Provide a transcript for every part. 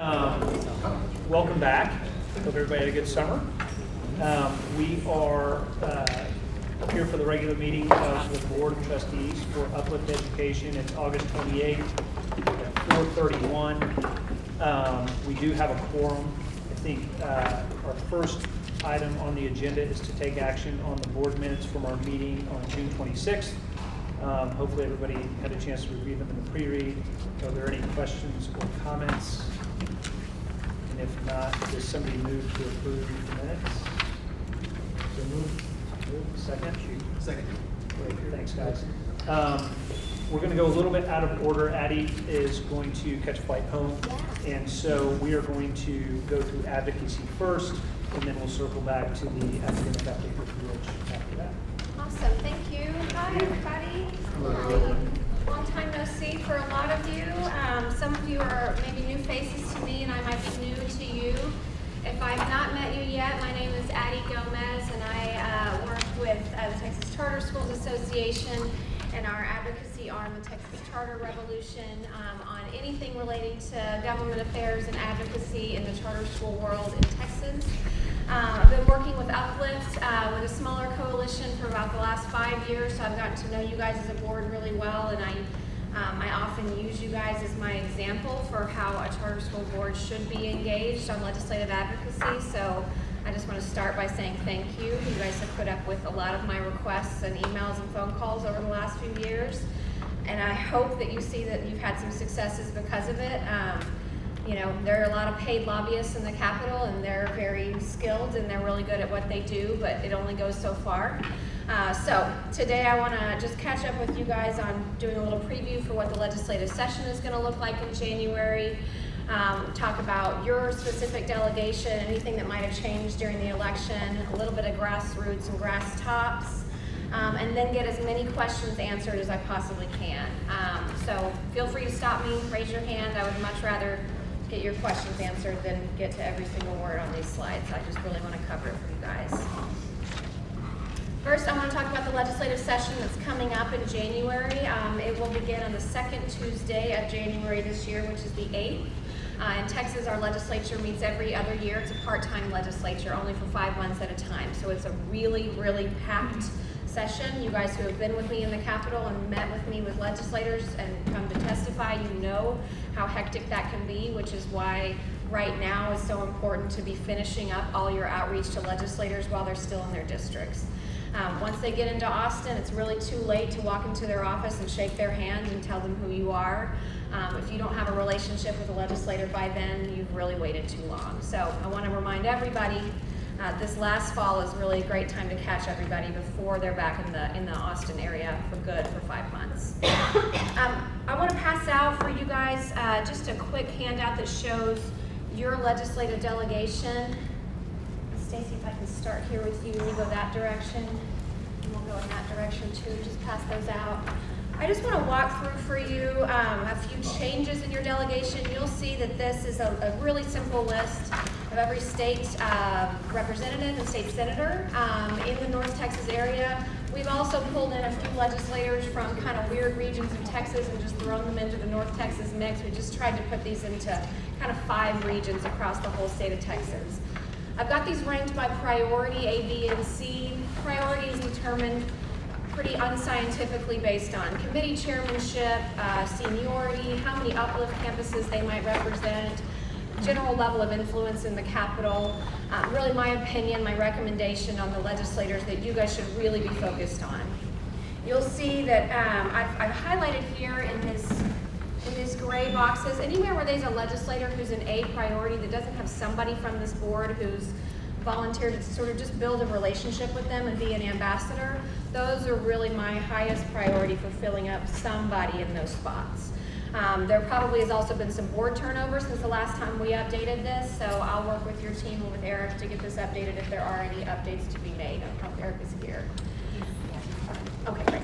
Welcome back. Hope everybody had a good summer. We are here for the regular meeting of the Board of Trustees for Uplift Education. It's August 28th at 4:31. We do have a quorum. I think our first item on the agenda is to take action on the board minutes from our meeting on June 26th. Hopefully everybody had a chance to review them in the pre-read. Are there any questions or comments? And if not, does somebody move to approve the minutes? So move. Second? Second. Great, thanks guys. We're going to go a little bit out of order. Addie is going to catch a flight home. And so we are going to go through advocacy first, and then we'll circle back to the academic update with Rich after that. Awesome, thank you. Hi, everybody. Long time no see for a lot of you. Some of you are maybe new faces to me, and I might be new to you. If I've not met you yet, my name is Addie Gomez, and I work with the Texas Charter Schools Association and our advocacy arm, the Texas Charter Revolution, on anything relating to government affairs and advocacy in the charter school world in Texas. I've been working with Uplift with a smaller coalition for about the last 5 years, so I've gotten to know you guys as a board really well, and I often use you guys as my example for how a charter school board should be engaged on legislative advocacy. So I just want to start by saying thank you. You guys have put up with a lot of my requests and emails and phone calls over the last few years, and I hope that you see that you've had some successes because of it. You know, there are a lot of paid lobbyists in the Capitol, and they're very skilled and they're really good at what they do, but it only goes so far. So today I want to just catch up with you guys on doing a little preview for what the legislative session is going to look like in January. Talk about your specific delegation, anything that might have changed during the election, a little bit of grassroots and grass tops, and then get as many questions answered as I possibly can. So feel free to stop me, raise your hand. I would much rather get your questions answered than get to every single word on these slides. I just really want to cover it for you guys. First, I want to talk about the legislative session that's coming up in January. It will begin on the second Tuesday of January this year, which is the 8th. In Texas, our legislature meets every other year. It's a part-time legislature, only for 5 months at a time. So it's a really, really packed session. You guys who have been with me in the Capitol and met with me with legislators and come to testify, you know how hectic that can be, which is why right now it's so important to be finishing up all your outreach to legislators while they're still in their districts. Once they get into Austin, it's really too late to walk into their office and shake their hand and tell them who you are. If you don't have a relationship with a legislator by then, you've really waited too long. So I want to remind everybody, this last fall is really a great time to catch everybody before they're back in the Austin area for good for 5 months. I want to pass out for you guys just a quick handout that shows your legislative delegation. Stacy, if I can start here with you, and you go that direction, and we'll go in that direction too. Just pass those out. I just want to walk through for you a few changes in your delegation. You'll see that this is a really simple list of every state representative and state senator in the North Texas area. We've also pulled in a few legislators from kind of weird regions of Texas and just thrown them into the North Texas mix. We just tried to put these into kind of 5 regions across the whole state of Texas. I've got these ranked by priority, A, B, and C. Priority is determined pretty unscientifically based on committee chairmanship, seniority, how many Uplift campuses they might represent, general level of influence in the Capitol. Really my opinion, my recommendation on the legislators that you guys should really be focused on. You'll see that I've highlighted here in these gray boxes, anywhere where there's a legislator who's an A priority that doesn't have somebody from this board who's volunteered to sort of just build a relationship with them and be an ambassador, those are really my highest priority for filling up somebody in those spots. There probably has also been some board turnover since the last time we updated this, so I'll work with your team and with Eric to get this updated if there are any updates to be made. I don't know if Eric is here. Okay, great.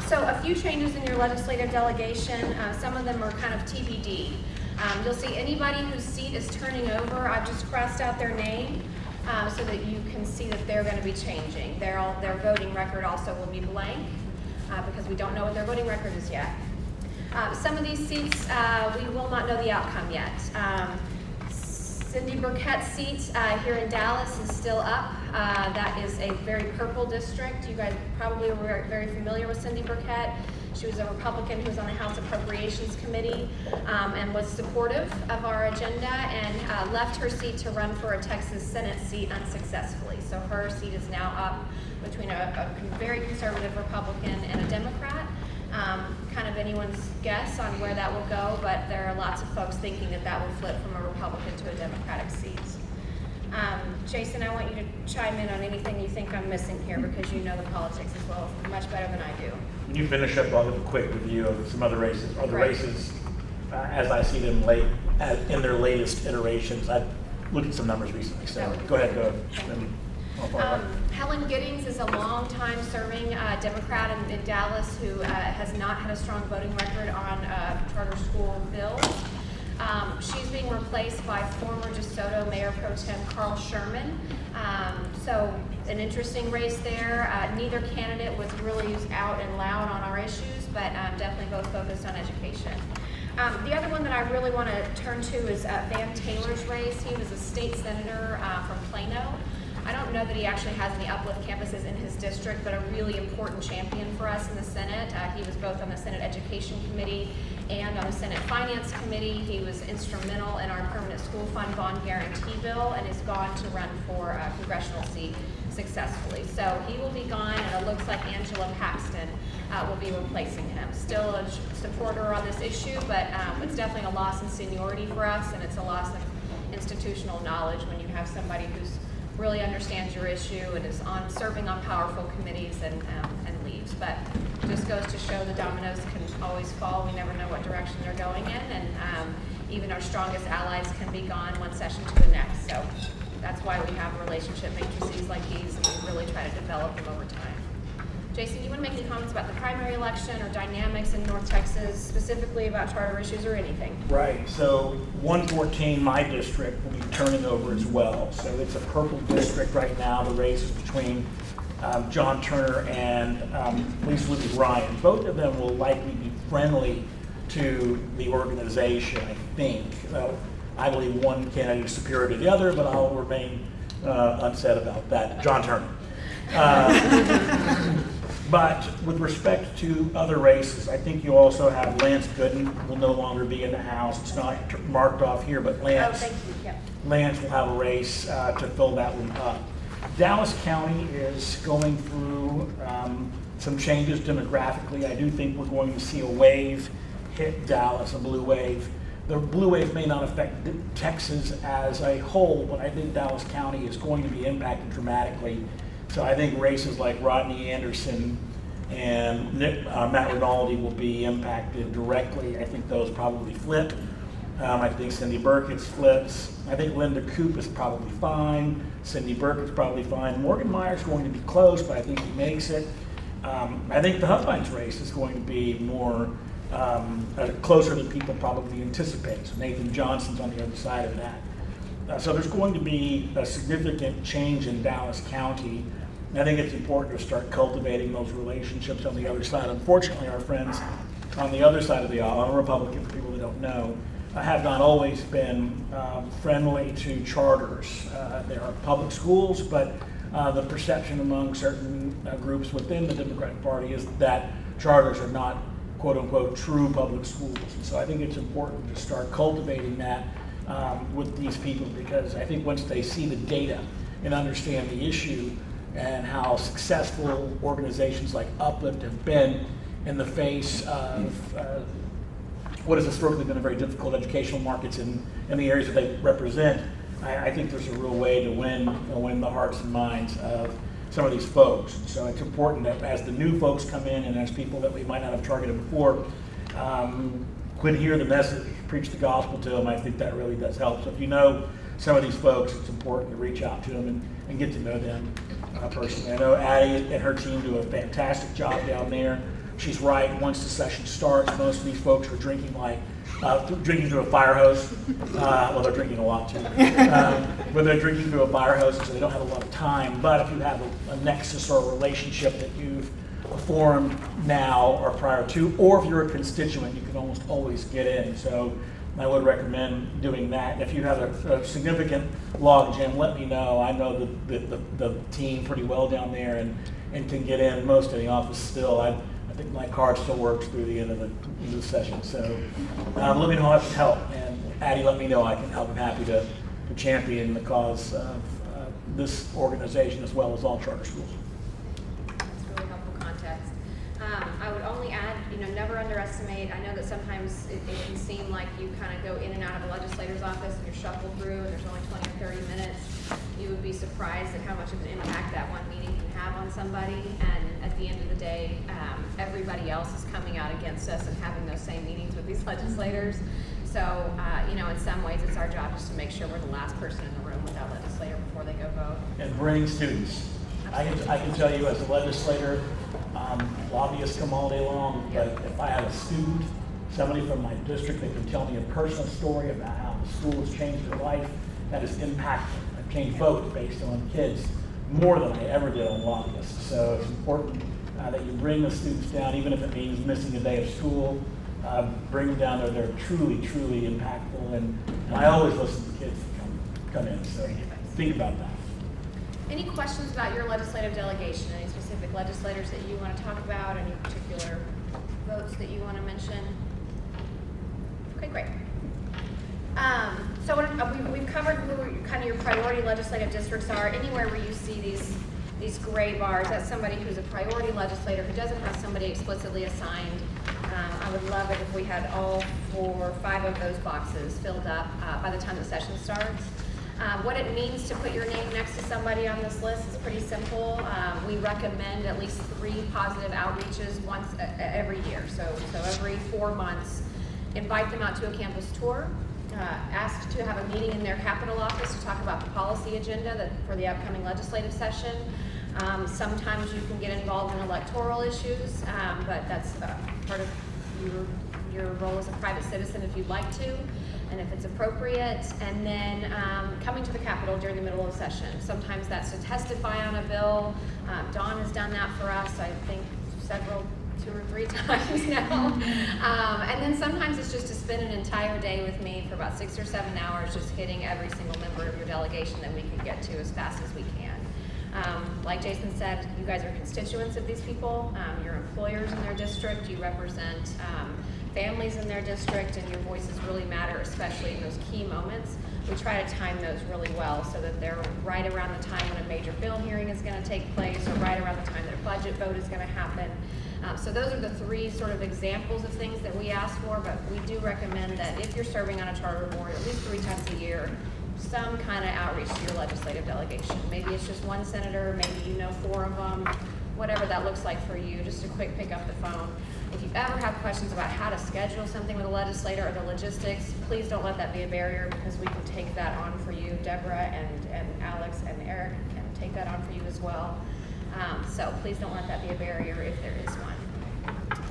So a few changes in your legislative delegation. Some of them are kind of TBD. You'll see anybody whose seat is turning over, I've just crossed out their name so that you can see that they're going to be changing. Their voting record also will be blank because we don't know what their voting record is yet. Some of these seats, we will not know the outcome yet. Cindy Burkett's seat here in Dallas is still up. That is a very purple district. You guys probably were very familiar with Cindy Burkett. She was a Republican who was on the House Appropriations Committee and was supportive of our agenda and left her seat to run for a Texas Senate seat unsuccessfully. So her seat is now up between a very conservative Republican and a Democrat. Kind of anyone's guess on where that will go, but there are lots of folks thinking that that will flip from a Republican to a Democratic seat. Jason, I want you to chime in on anything you think I'm missing here because you know the politics as well, much better than I do. Can you finish up with a quick review of some other races? Are the races, as I see them in their latest iterations? I've looked at some numbers recently, so go ahead. Helen Giddings is a long-time serving Democrat in Dallas who has not had a strong voting record on charter school bills. She's being replaced by former DeSoto Mayor Pro Tem Carl Sherman. So an interesting race there. Neither candidate was really out and loud on our issues, but definitely both focused on education. The other one that I really want to turn to is Van Taylor's race. He was a state senator from Plano. I don't know that he actually has any Uplift campuses in his district, but a really important champion for us in the Senate. He was both on the Senate Education Committee and on the Senate Finance Committee. He was instrumental in our permanent school fund bond guarantee bill and is gone to run for a congressional seat successfully. So he will be gone, and it looks like Angela Paxton will be replacing him. Still a supporter on this issue, but it's definitely a loss in seniority for us, and it's a loss of institutional knowledge when you have somebody who's really understands your issue and is serving on powerful committees and leaves. But just goes to show the dominoes can always fall. We never know what direction they're going in, and even our strongest allies can be gone one session to the next. So that's why we have relationship matrices like these, and we really try to develop them over time. Jason, you want to make any comments about the primary election or dynamics in North Texas, specifically about charter issues or anything? Right, so 114, my district, will be turning over as well. So it's a purple district right now. The race is between John Turner and Lease Ryan. Both of them will likely be friendly to the organization, I think. I believe one candidate is superior to the other, but I'll remain unsaid about that. John Turner. But with respect to other races, I think you also have Lance Gooden will no longer be in the House. It's not marked off here, but Lance, Lance will have a race to fill that one up. Dallas County is going through some changes demographically. I do think we're going to see a wave hit Dallas, a blue wave. The blue wave may not affect Texas as a whole, but I think Dallas County is going to be impacted dramatically. So I think races like Rodney Anderson and Matt Rinaldi will be impacted directly. I think those probably flip. I think Cindy Burkett's flips. I think Linda Coop is probably fine. Cindy Burkett's probably fine. Morgan Meyer's going to be close, but I think he makes it. I think the Huffines race is going to be more closer than people probably anticipate. So Nathan Johnson's on the other side of that. So there's going to be a significant change in Dallas County. And I think it's important to start cultivating those relationships on the other side. Unfortunately, our friends on the other side of the aisle, I'm a Republican for people that don't know, have not always been friendly to charters. There are public schools, but the perception among certain groups within the Democratic Party is that charters are not, quote unquote, true public schools. And so I think it's important to start cultivating that with these people, because I think once they see the data and understand the issue and how successful organizations like Uplift have been in the face of what has historically been a very difficult educational markets in the areas that they represent, I think there's a real way to win the hearts and minds of some of these folks. So it's important that as the new folks come in and as people that we might not have targeted before, could hear the message, preach the gospel to them. I think that really does help. So if you know some of these folks, it's important to reach out to them and get to know them personally. I know Addie and her team do a fantastic job down there. She's right. Once the session starts, most of these folks are drinking drinking through a fire hose. Well, they're drinking a lot too. But they're drinking through a fire hose, so they don't have a lot of time. But if you have a nexus or a relationship that you've a forum now or prior to, or if you're a constituent, you can almost always get in. So I would recommend doing that. If you have a significant log jam, let me know. I know the team pretty well down there and can get in most of the office still. I think my card still works through the end of the session. So let me know how I can help. And Addie, let me know I can help. I'm happy to champion the cause of this organization as well as all charter schools. That's really helpful context. I would only add, never underestimate. I know that sometimes it can seem like you kind of go in and out of a legislator's office and you're shuffled through and there's only 20 or 30 minutes. You would be surprised at how much of an impact that one meeting can have on somebody. And at the end of the day, everybody else is coming out against us and having those same meetings with these legislators. So, in some ways, it's our job just to make sure we're the last person in the room with that legislator before they go vote. And bring students. I can tell you as a legislator, lobbyists come all day long, but if I have a student, somebody from my district that can tell me a personal story about how the school has changed their life, that is impactful. I've changed votes based on kids more than I ever did on lobbyists. So it's important that you bring the students down, even if it means missing a day of school. Bring them down there. They're truly, truly impactful. And I always listen to kids come in. So think about that. Any questions about your legislative delegation? Any specific legislators that you want to talk about? Any particular votes that you want to mention? Okay, great. So we've covered who kind of your priority legislative districts are. Anywhere where you see these gray bars, that's somebody who's a priority legislator who doesn't have somebody explicitly assigned. I would love it if we had all 4 or 5 of those boxes filled up by the time the session starts. What it means to put your name next to somebody on this list is pretty simple. We recommend at least 3 positive outreaches once every year. So every 4 months, invite them out to a campus tour. Ask to have a meeting in their capital office to talk about the policy agenda for the upcoming legislative session. Sometimes you can get involved in electoral issues, but that's part of your role as a private citizen if you'd like to, and if it's appropriate. And then coming to the Capitol during the middle of session. Sometimes that's to testify on a bill. Dawn has done that for us, I think 2 or 3 times now. And then sometimes it's just to spend an entire day with me for about 6 or 7 hours just hitting every single member of your delegation that we can get to as fast as we can. Like Jason said, you guys are constituents of these people. You're employers in their district. You represent families in their district, and your voices really matter, especially in those key moments. We try to time those really well so that they're right around the time when a major bill hearing is going to take place, or right around the time that a budget vote is going to happen. So those are the 3 sort of examples of things that we ask for, but we do recommend that if you're serving on a charter board at least 3 times a year, some kind of outreach to your legislative delegation. Maybe it's just 1 senator, maybe you know 4 of them, whatever that looks like for you, just a quick pick up the phone. If you ever have questions about how to schedule something with a legislator or the logistics, please don't let that be a barrier, because we can take that on for you. Deborah and Alex and Eric can take that on for you as well. So please don't let that be a barrier if there is one.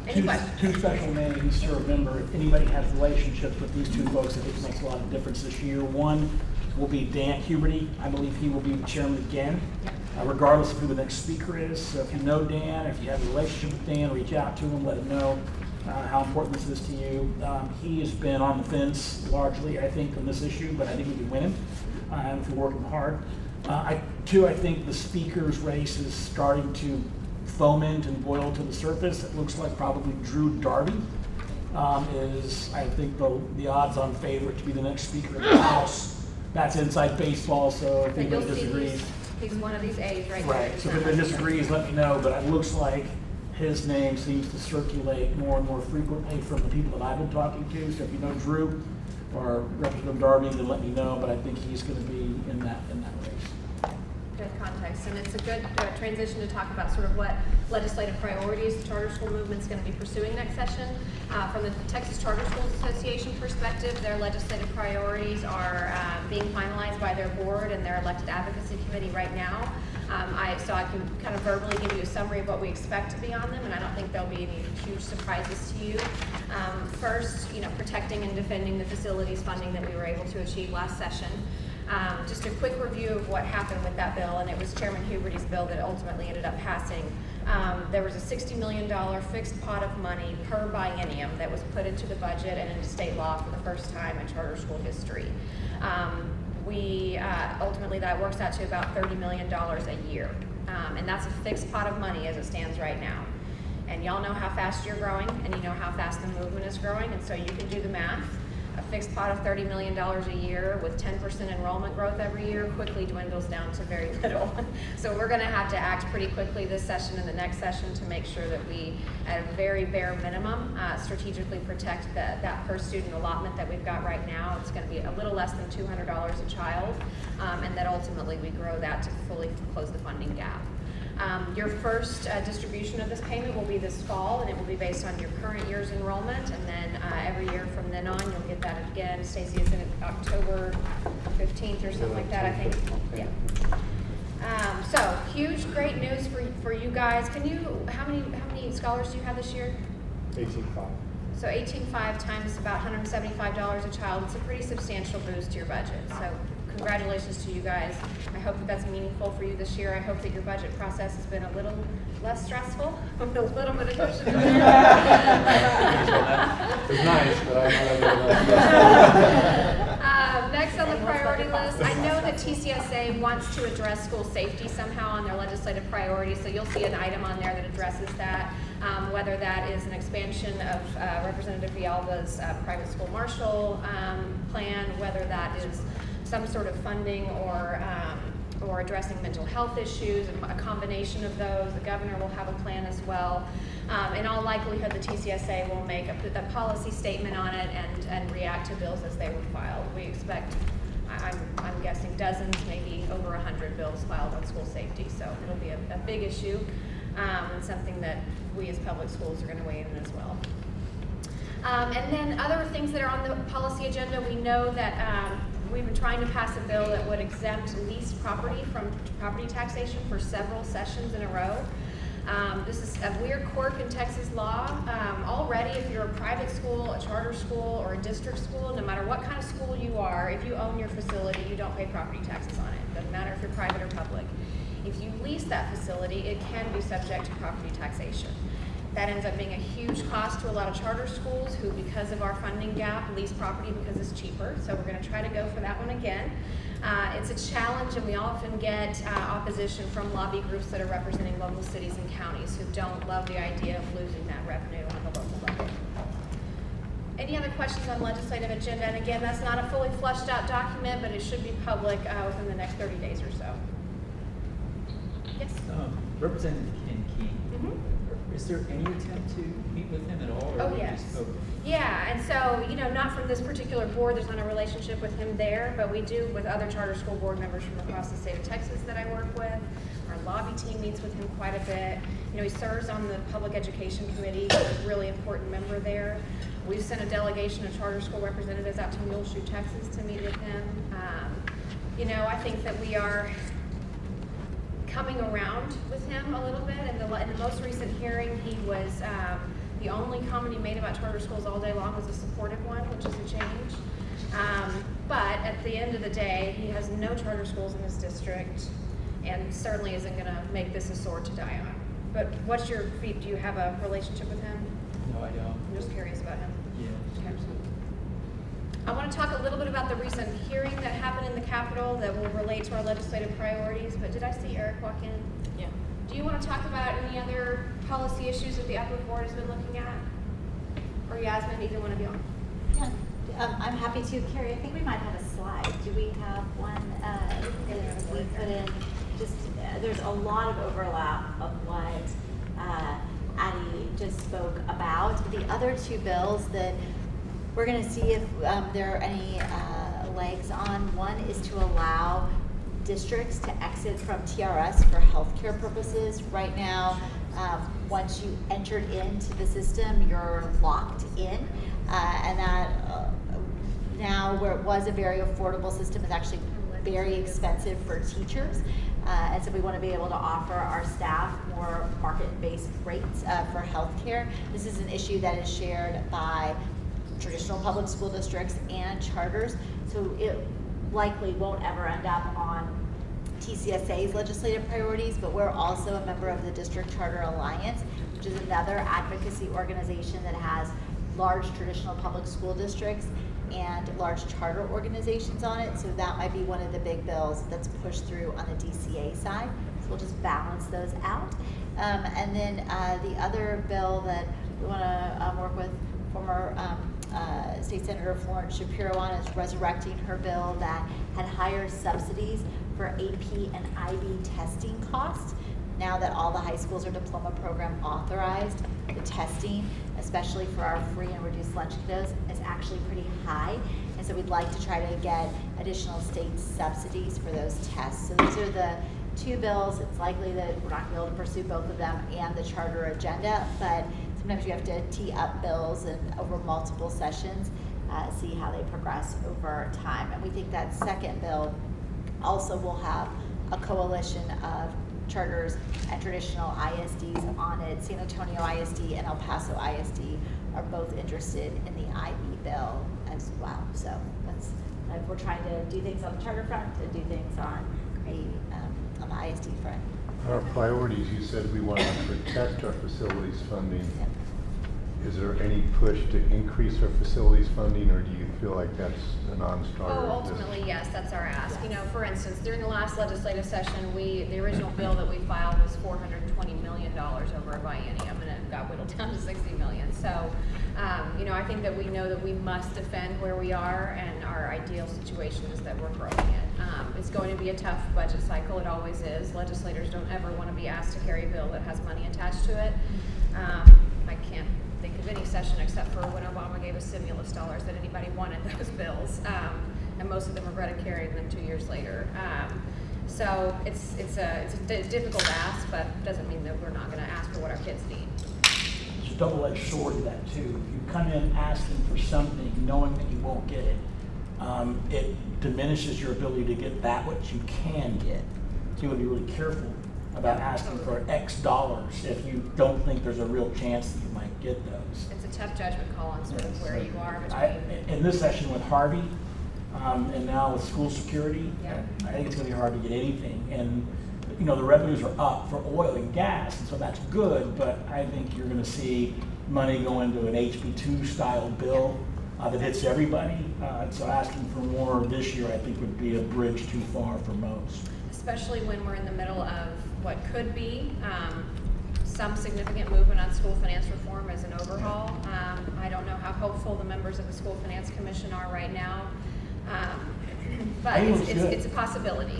Any questions? 2 special names to remember. If anybody has relationships with these 2 folks, I think it makes a lot of difference this year. One will be Dan Huberty. I believe he will be the chairman again, regardless of who the next speaker is. So if you know Dan, if you have a relationship with Dan, reach out to him, let him know how important this is to you. He has been on the fence largely, I think, on this issue, but I think he'll be winning if you're working hard. I think the speaker's race is starting to foment and boil to the surface. It looks like probably Drew Darby is, I think, the odds-on favorite to be the next Speaker of the House. That's inside baseball, so if anybody disagrees. He's one of these A's right Right, there. so if anybody disagrees, let me know, but it looks like his name seems to circulate more and more frequently from the people that I've been talking to. So if you know Drew or Representative Darby, then let me know, but I think he's going to be in that race. Good context, and it's a good transition to talk about sort of what legislative priorities the charter school movement is going to be pursuing next session. From the Texas Charter Schools Association perspective, their legislative priorities are being finalized by their board and their elected advocacy committee right now. So I can kind of verbally give you a summary of what we expect to be on them, and I don't think there'll be any huge surprises to you. First, protecting and defending the facilities funding that we were able to achieve last session. Just a quick review of what happened with that bill, and it was Chairman Huberty's bill that ultimately ended up passing. There was a $60 million fixed pot of money per biennium that was put into the budget and into state law for the first time in charter school history. Ultimately that works out to about $30 million a year. And that's a fixed pot of money as it stands right now. And y'all know how fast you're growing, and you know how fast the movement is growing, and so you can do the math. A fixed pot of $30 million a year with 10% enrollment growth every year quickly dwindles down to very little. So we're gonna have to act pretty quickly this session and the next session to make sure that we, at a very bare minimum, strategically protect that per student allotment that we've got right now. It's gonna be a little less than $200 a child, and that ultimately we grow that to fully close the funding gap. Your first distribution of this payment will be this fall, and it will be based on your current year's enrollment, and then every year from then on, you'll get that again. Stacy, is it October 15th or something like that, I think? Yeah. So, huge, great news for you guys. Can you, how many scholars do you have this year? 18.5. So 18.5 times about $175 a child. It's a pretty substantial boost to your budget. So congratulations to you guys. I hope that that's meaningful for you this year. I hope that your budget process has been a little less stressful. A little bit of cushion in there. It's nice, but I'm not Next on the priority list, I know that TCSA wants to address school safety somehow on their legislative priorities, so you'll see an item on there that addresses that. Whether that is an expansion of Representative Villalba's private school marshal plan, whether that is some sort of funding or addressing mental health issues, a combination of those. The governor will have a plan as well. In all likelihood, the TCSA will make a policy statement on it and react to bills as they were filed. We expect, I'm guessing, dozens, maybe over 100 bills filed on school safety, so it'll be a big issue and something that we as public schools are going to weigh in as well. And then other things that are on the policy agenda, we know that we've been trying to pass a bill that would exempt leased property from property taxation for several sessions in a row. This is a weird quirk in Texas law. Already, if you're a private school, a charter school, or a district school, no matter what kind of school you are, if you own your facility, you don't pay property taxes on it. Doesn't matter if you're private or public. If you lease that facility, it can be subject to property taxation. That ends up being a huge cost to a lot of charter schools who, because of our funding gap, lease property because it's cheaper. So we're going to try to go for that one again. It's a challenge, and we often get opposition from lobby groups that are representing local cities and counties who don't love the idea of losing that revenue on the local level. Any other questions on legislative agenda? And again, that's not a fully fleshed out document, but it should be public within the next 30 days or so. Yes? Representative Ken King, is there any attempt to meet with him at all? Or Oh, yes. Yeah, and so, not from this particular board, there's not a relationship with him there, but we do with other charter school board members from across the state of Texas that I work with. Our lobby team meets with him quite a bit. He serves on the Public Education Committee. He's a really important member there. We've sent a delegation of charter school representatives out to Muleshoe, Texas to meet with him. I think that we are coming around with him a little bit. In the most recent hearing, he was the only comment he made about charter schools all day long was a supportive one, which is a change. But at the end of the day, he has no charter schools in his district, and certainly isn't going to make this a sword to die on. But what's your feed? Do you have a relationship with him? No, I don't. I'm just curious about him. Yeah. Okay. I want to talk a little bit about the recent hearing that happened in the Capitol that will relate to our legislative priorities, but did I see Eric walk in? Yeah. Do you want to talk about any other policy issues that the Uplift board has been looking at? Or Yasmin, either one of you? Yeah, I'm happy to. Carrie, I think we might have a slide. Do we have one that we put in? There's a lot of overlap of what Addie just spoke about. The other two bills that we're going to see if there are any legs on. One is to allow districts to exit from TRS for healthcare purposes. Right now, once you entered into the system, you're locked in, and that now where it was a very affordable system is actually very expensive for teachers. And so we want to be able to offer our staff more market-based rates for healthcare. This is an issue that is shared by traditional public school districts and charters. So likely won't ever end up on TCSA's legislative priorities, but we're also a member of the District Charter Alliance, which is another advocacy organization that has large traditional public school districts and large charter organizations on it. So that might be one of the big bills that's pushed through on the DCA side. So we'll just balance those out. And then the other bill that we want to work with former State Senator Florence Shapiro on is resurrecting her bill that had higher subsidies for AP and IB testing costs. Now that all the high schools are diploma program authorized, the testing, especially for our free and reduced lunch kiddos, is actually pretty high. And so we'd like to try to get additional state subsidies for those tests. So those are the two bills. It's likely that we're not going to be able to pursue both of them and the charter agenda, but sometimes you have to tee up bills and over multiple sessions, see how they progress over time. And we think that second bill also will have a coalition of charters and traditional ISDs on it. San Antonio ISD and El Paso ISD are both interested in the IB bill as well. So that's, we're trying to do things on the charter front and do things on the ISD front. Our priorities, you said we want to protect our facilities funding. Yep. Is there any push to increase our facilities funding, or do you feel like that's a non-starter? Oh, ultimately, yes, that's our ask. You know, for instance, during the last legislative session, the original bill that we filed was $420 million over a biennium, and it got whittled down to $60 million. So, you know, I think that we know that we must defend where we are, and our ideal situation is that we're growing it. It's going to be a tough budget cycle. It always is. Legislators don't ever want to be asked to carry a bill that has money attached to it. I can't think of any session except for when Obama gave us stimulus dollars that anybody wanted those bills, and most of them regretted carrying them 2 years later. So it's a difficult ask, but doesn't mean that we're not going to ask for what our kids need. It's a double-edged sword to that too. If you come in asking for something knowing that you won't get it, it diminishes your ability to get that what you can get. So you want to be really careful about asking for X dollars if you don't think there's a real chance that you might get those. It's a tough judgment call on sort of where you are between. In this session with Harvey, and now with school security, Yeah. I think it's going to be hard to get anything. And you know, the revenues are up for oil and gas, and so that's good, but I think you're going to see money go into an HB2 style bill that hits everybody. So asking for more this year, I think, would be a bridge too far for most. Especially when we're in the middle of what could be some significant movement on school finance reform as an overhaul. I don't know how hopeful the members of the School Finance Commission are right now, but it's a possibility.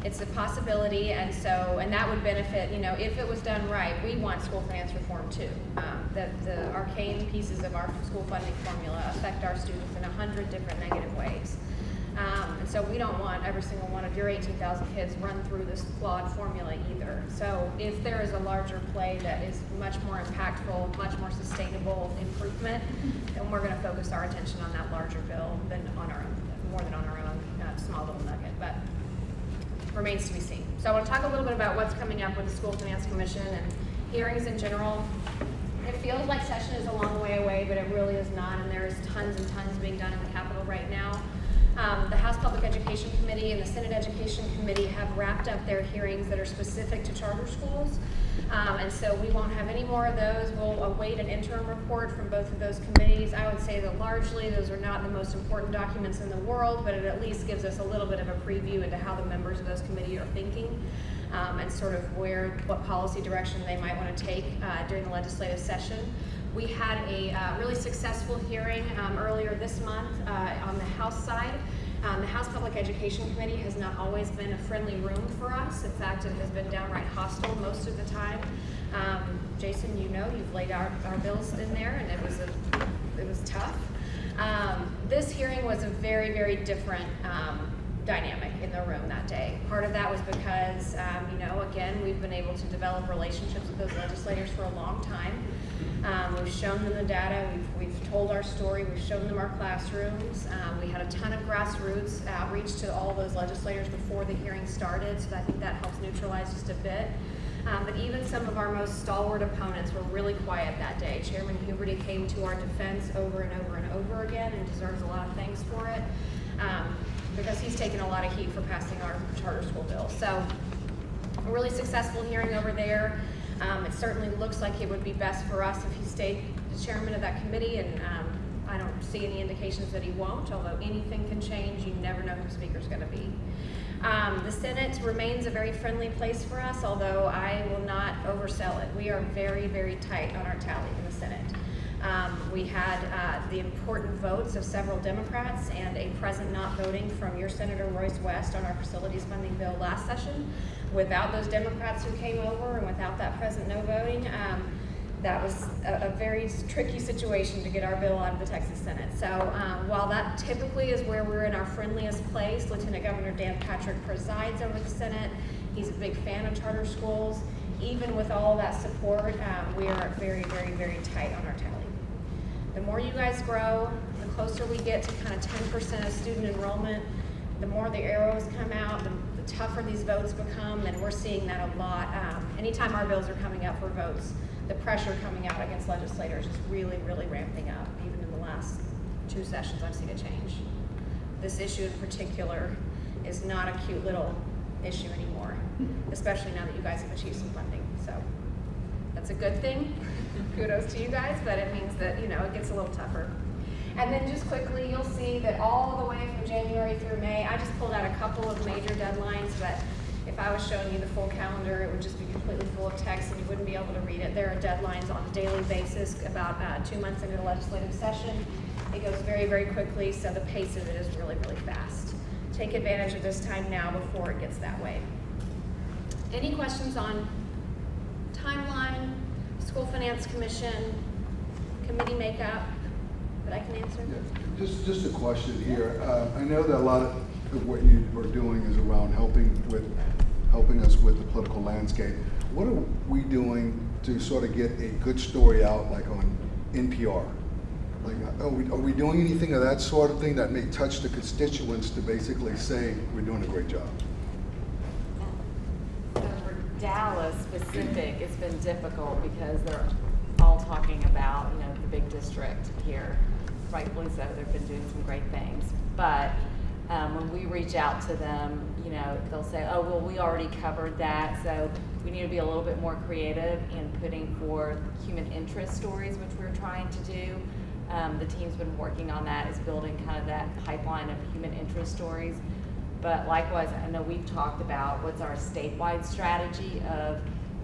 It's a possibility, and that would benefit, you know, if it was done right. We want school finance reform too. The arcane pieces of our school funding formula affect our students in 100 different negative ways. And so we don't want every single one of your 18,000 kids run through this flawed formula either. So if there is a larger play that is much more impactful, much more sustainable improvement, then we're going to focus our attention on that larger bill than on our own, more than on our own small little nugget. But remains to be seen. So I want to talk a little bit about what's coming up with the School Finance Commission and hearings in general. It feels like session is a long way away, but it really is not, and there is tons and tons being done in the Capitol right now. The House Public Education Committee and the Senate Education Committee have wrapped up their hearings that are specific to charter schools. And so we won't have any more of those. We'll await an interim report from both of those committees. I would say that largely those are not the most important documents in the world, but it at least gives us a little bit of a preview into how the members of those committees are thinking, and sort of what policy direction they might want to take during the legislative session. We had a really successful hearing earlier this month on the House side. The House Public Education Committee has not always been a friendly room for us. In fact, it has been downright hostile most of the time. Jason, you know, you've laid our bills in there, and it was tough. This hearing was a very, very different dynamic in the room that day. Part of that was because, you know, again, we've been able to develop relationships with those legislators for a long time. We've shown them the data, we've told our story, we've shown them our classrooms. We had a ton of grassroots outreach to all those legislators before the hearing started, so I think that helps neutralize just a bit. But even some of our most stalwart opponents were really quiet that day. Chairman Huberty came to our defense over and over and over again and deserves a lot of thanks for it. taken a lot of heat for passing our charter school bill. So a really successful hearing over there. It certainly looks like it would be best for us if he stayed the chairman of that committee, and I don't see any indications that he won't, although anything can change. You never know who the speaker's going to be. The Senate remains a very friendly place for us, although I will not oversell it. We are very, very tight on our tally in the Senate. We had the important votes of several Democrats and a present not voting from your Senator Royce West on our facilities funding bill last session. Without those Democrats who came over and without that present no voting, that was a very tricky situation to get our bill out of the Texas Senate. So while that typically is where we're in our friendliest place, Lieutenant Governor Dan Patrick presides over the Senate. He's a big fan of charter schools. Even with all that support, we are very, very, very tight on our tally. The more you guys grow, the closer we get to kind of 10% of student enrollment, the more the arrows come out, the tougher these votes become, and we're seeing that a lot. Anytime our bills are coming up for votes, the pressure coming out against legislators is really, really ramping up. Even in the last 2 sessions, I've seen a change. This issue in particular is not a cute little issue anymore, especially now that you guys have achieved some funding. So that's a good thing. Kudos to you guys, but it means that, you know, it gets a little tougher. And then just quickly, you'll see that all the way from January through May, I just pulled out a couple of major deadlines, but if I was showing you the full calendar, it would just be completely full of text and you wouldn't be able to read it. There are deadlines on a daily basis about 2 months into the legislative session. It goes very, very quickly, so the pace of it is really, really fast. Take advantage of this time now before it gets that way. Any questions on timeline, School Finance Commission, committee makeup that I can answer? Yeah, just a question here. I know that a lot of what you are doing is around helping us with the political landscape. What are we doing to sort of get a good story out, like on NPR? Like, are we doing anything of that sort of thing that may touch the constituents to basically say we're doing a great job? So for Dallas specific, it's been difficult because they're all talking about, you know, the big district here. Rightfully so, they've been doing some great things. But when we reach out to them, you know, they'll say, oh, well, we already covered that, so we need to be a little bit more creative in putting forth human interest stories, which we're trying to do. The team's been working on that, is building kind of that pipeline of human interest stories. But likewise, I know we've talked about what's our statewide strategy of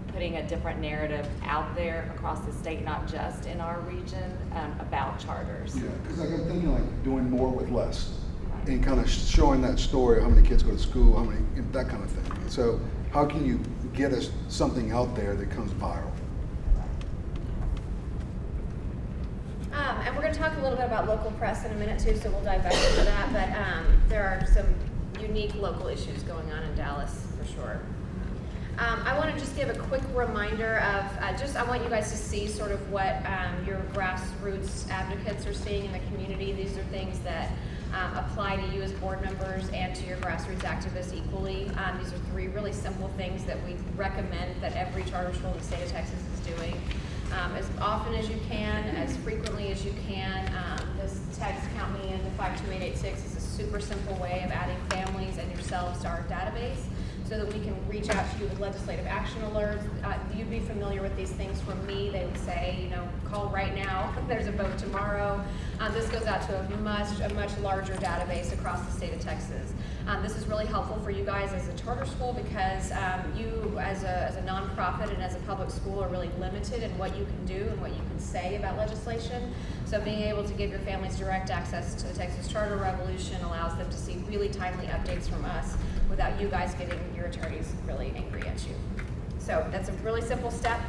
putting a different narrative out there across the state, not just in our region, about charters. Yeah, because like I'm thinking like doing more with less and kind of showing that story of how many kids go to school, how many, that kind of thing. So how can you get us something out there that comes viral? And we're going to talk a little bit about local press in a minute too, so we'll dive back into that. But there are some unique local issues going on in Dallas for sure. I want to just give a quick reminder of I want you guys to see sort of what your grassroots advocates are seeing in the community. These are things that apply to you as board members and to your grassroots activists equally. These are 3 really simple things that we recommend that every charter school in the state of Texas is doing. As often as you can, as frequently as you can. This text count me in to 52886 is a super simple way of adding families and yourselves to our database so that we can reach out to you with legislative action alerts. You'd be familiar with these things from me. They would say, you know, call right now, there's a vote tomorrow. This goes out to a much larger database across the state of Texas. This is really helpful for you guys as a charter school because you as a nonprofit and as a public school are really limited in what you can do and what you can say about legislation. So being able to give your families direct access to the Texas Charter Revolution allows them to see really timely updates from us without you guys getting your attorneys really angry at you. So that's a really simple step.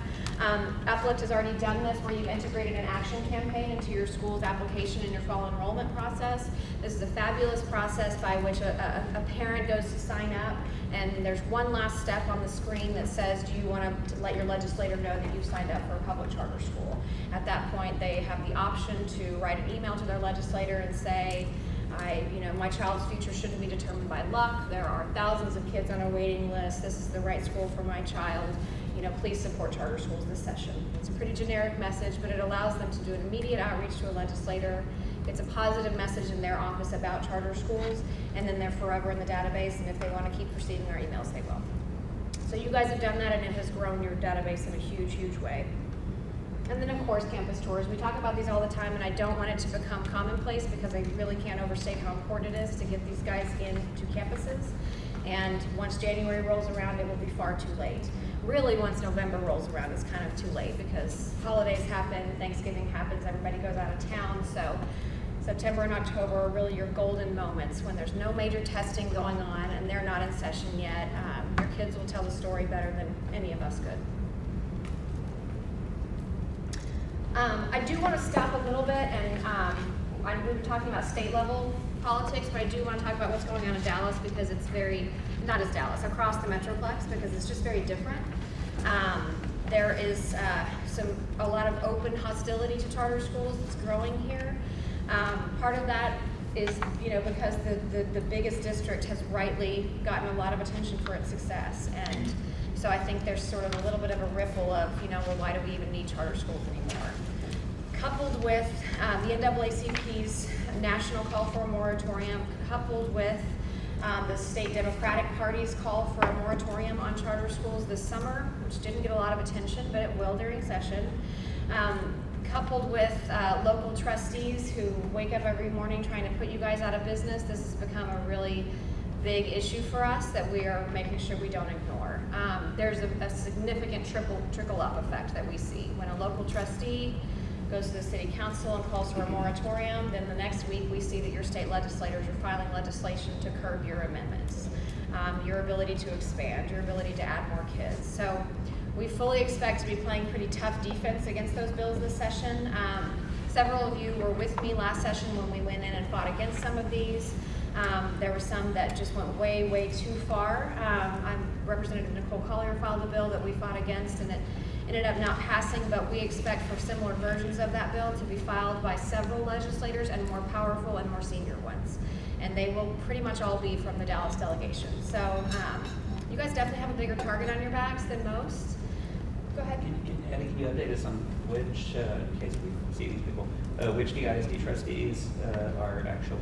Uplift has already done this where you've integrated an action campaign into your school's application and your fall enrollment process. This is a fabulous process by which a parent goes to sign up, and there's one last step on the screen that says, do you want to let your legislator know that you've signed up for a public charter school? At that point, they have the option to write an email to their legislator and say, my child's future shouldn't be determined by luck. There are thousands of kids on a waiting list. This is the right school for my child. Please support charter schools this session. It's a pretty generic message, but it allows them to do an immediate outreach to a legislator, it's a positive message in their office about charter schools, and then they're forever in the database, and if they want to keep receiving our emails, they will. So you guys have done that, and it has grown your database in a huge, huge way. And then, of course, campus tours. We talk about these all the time, and I don't want it to become commonplace because I really can't overstate how important it is to get these guys into campuses. And once January rolls around, it will be far too late. Really, once November rolls around, it's kind of too late because holidays happen, Thanksgiving happens, everybody goes out of town. So September and October are really your golden moments when there's no major testing going on and they're not in session yet. Your kids will tell the story better than any of us could. I do want to stop a little bit, and we were talking about state level politics, but I do want to talk about what's going on in Dallas because it's very, not as Dallas, across the Metroplex, because it's just very different. There is a lot of open hostility to charter schools that's growing here. Part of that is, because the biggest district has rightly gotten a lot of attention for its success, and so I think there's sort of a little bit of a ripple of, well, why do we even need charter schools anymore? Coupled with the NAACP's national call for a moratorium, coupled with the state Democratic Party's call for a moratorium on charter schools this summer, which didn't get a lot of attention, but it will during session. Coupled with local trustees who wake up every morning trying to put you guys out of business, this has become a really big issue for us that we are making sure we don't ignore. There's a significant trickle-up effect that we see. When a local trustee goes to the city council and calls for a moratorium, then the next week we see that your state legislators are filing legislation to curb your amendments, your ability to expand, your ability to add more kids. So we fully expect to be playing pretty tough defense against those bills this session. Several of you were with me last session when we went in and fought against some of these. There were some that just went way, way too far. Representative Nicole Collier filed a bill that we fought against, and it ended up not passing, but we expect for similar versions of that bill to be filed by several legislators and more powerful and more senior ones. And they will pretty much all be from the Dallas delegation. So you guys definitely have a bigger target on your backs than most. Go ahead. Eddie, can you update us on which, in case we see these people, which DISD trustees are actually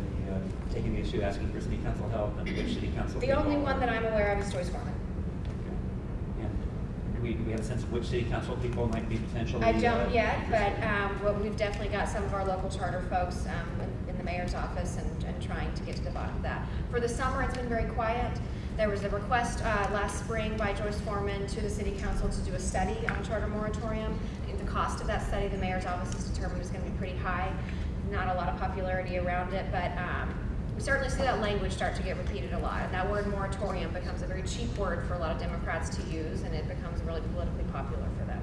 taking the issue, asking for city council help, and which city council The people only one are- that I'm aware of is Joyce Foreman. And do we have a sense of which city council people might be potentially? I don't yet, interested? but we've definitely got some of our local charter folks in the mayor's office and trying to get to the bottom of that. For the summer, it's been very quiet. There was a request last spring by Joyce Foreman to the city council to do a study on charter moratorium. I think the cost of that study, the mayor's office has determined is going to be pretty high. Not a lot of popularity around it, but we certainly see that language start to get repeated a lot. And that word moratorium becomes a very cheap word for a lot of Democrats to use, and it becomes really politically popular for them.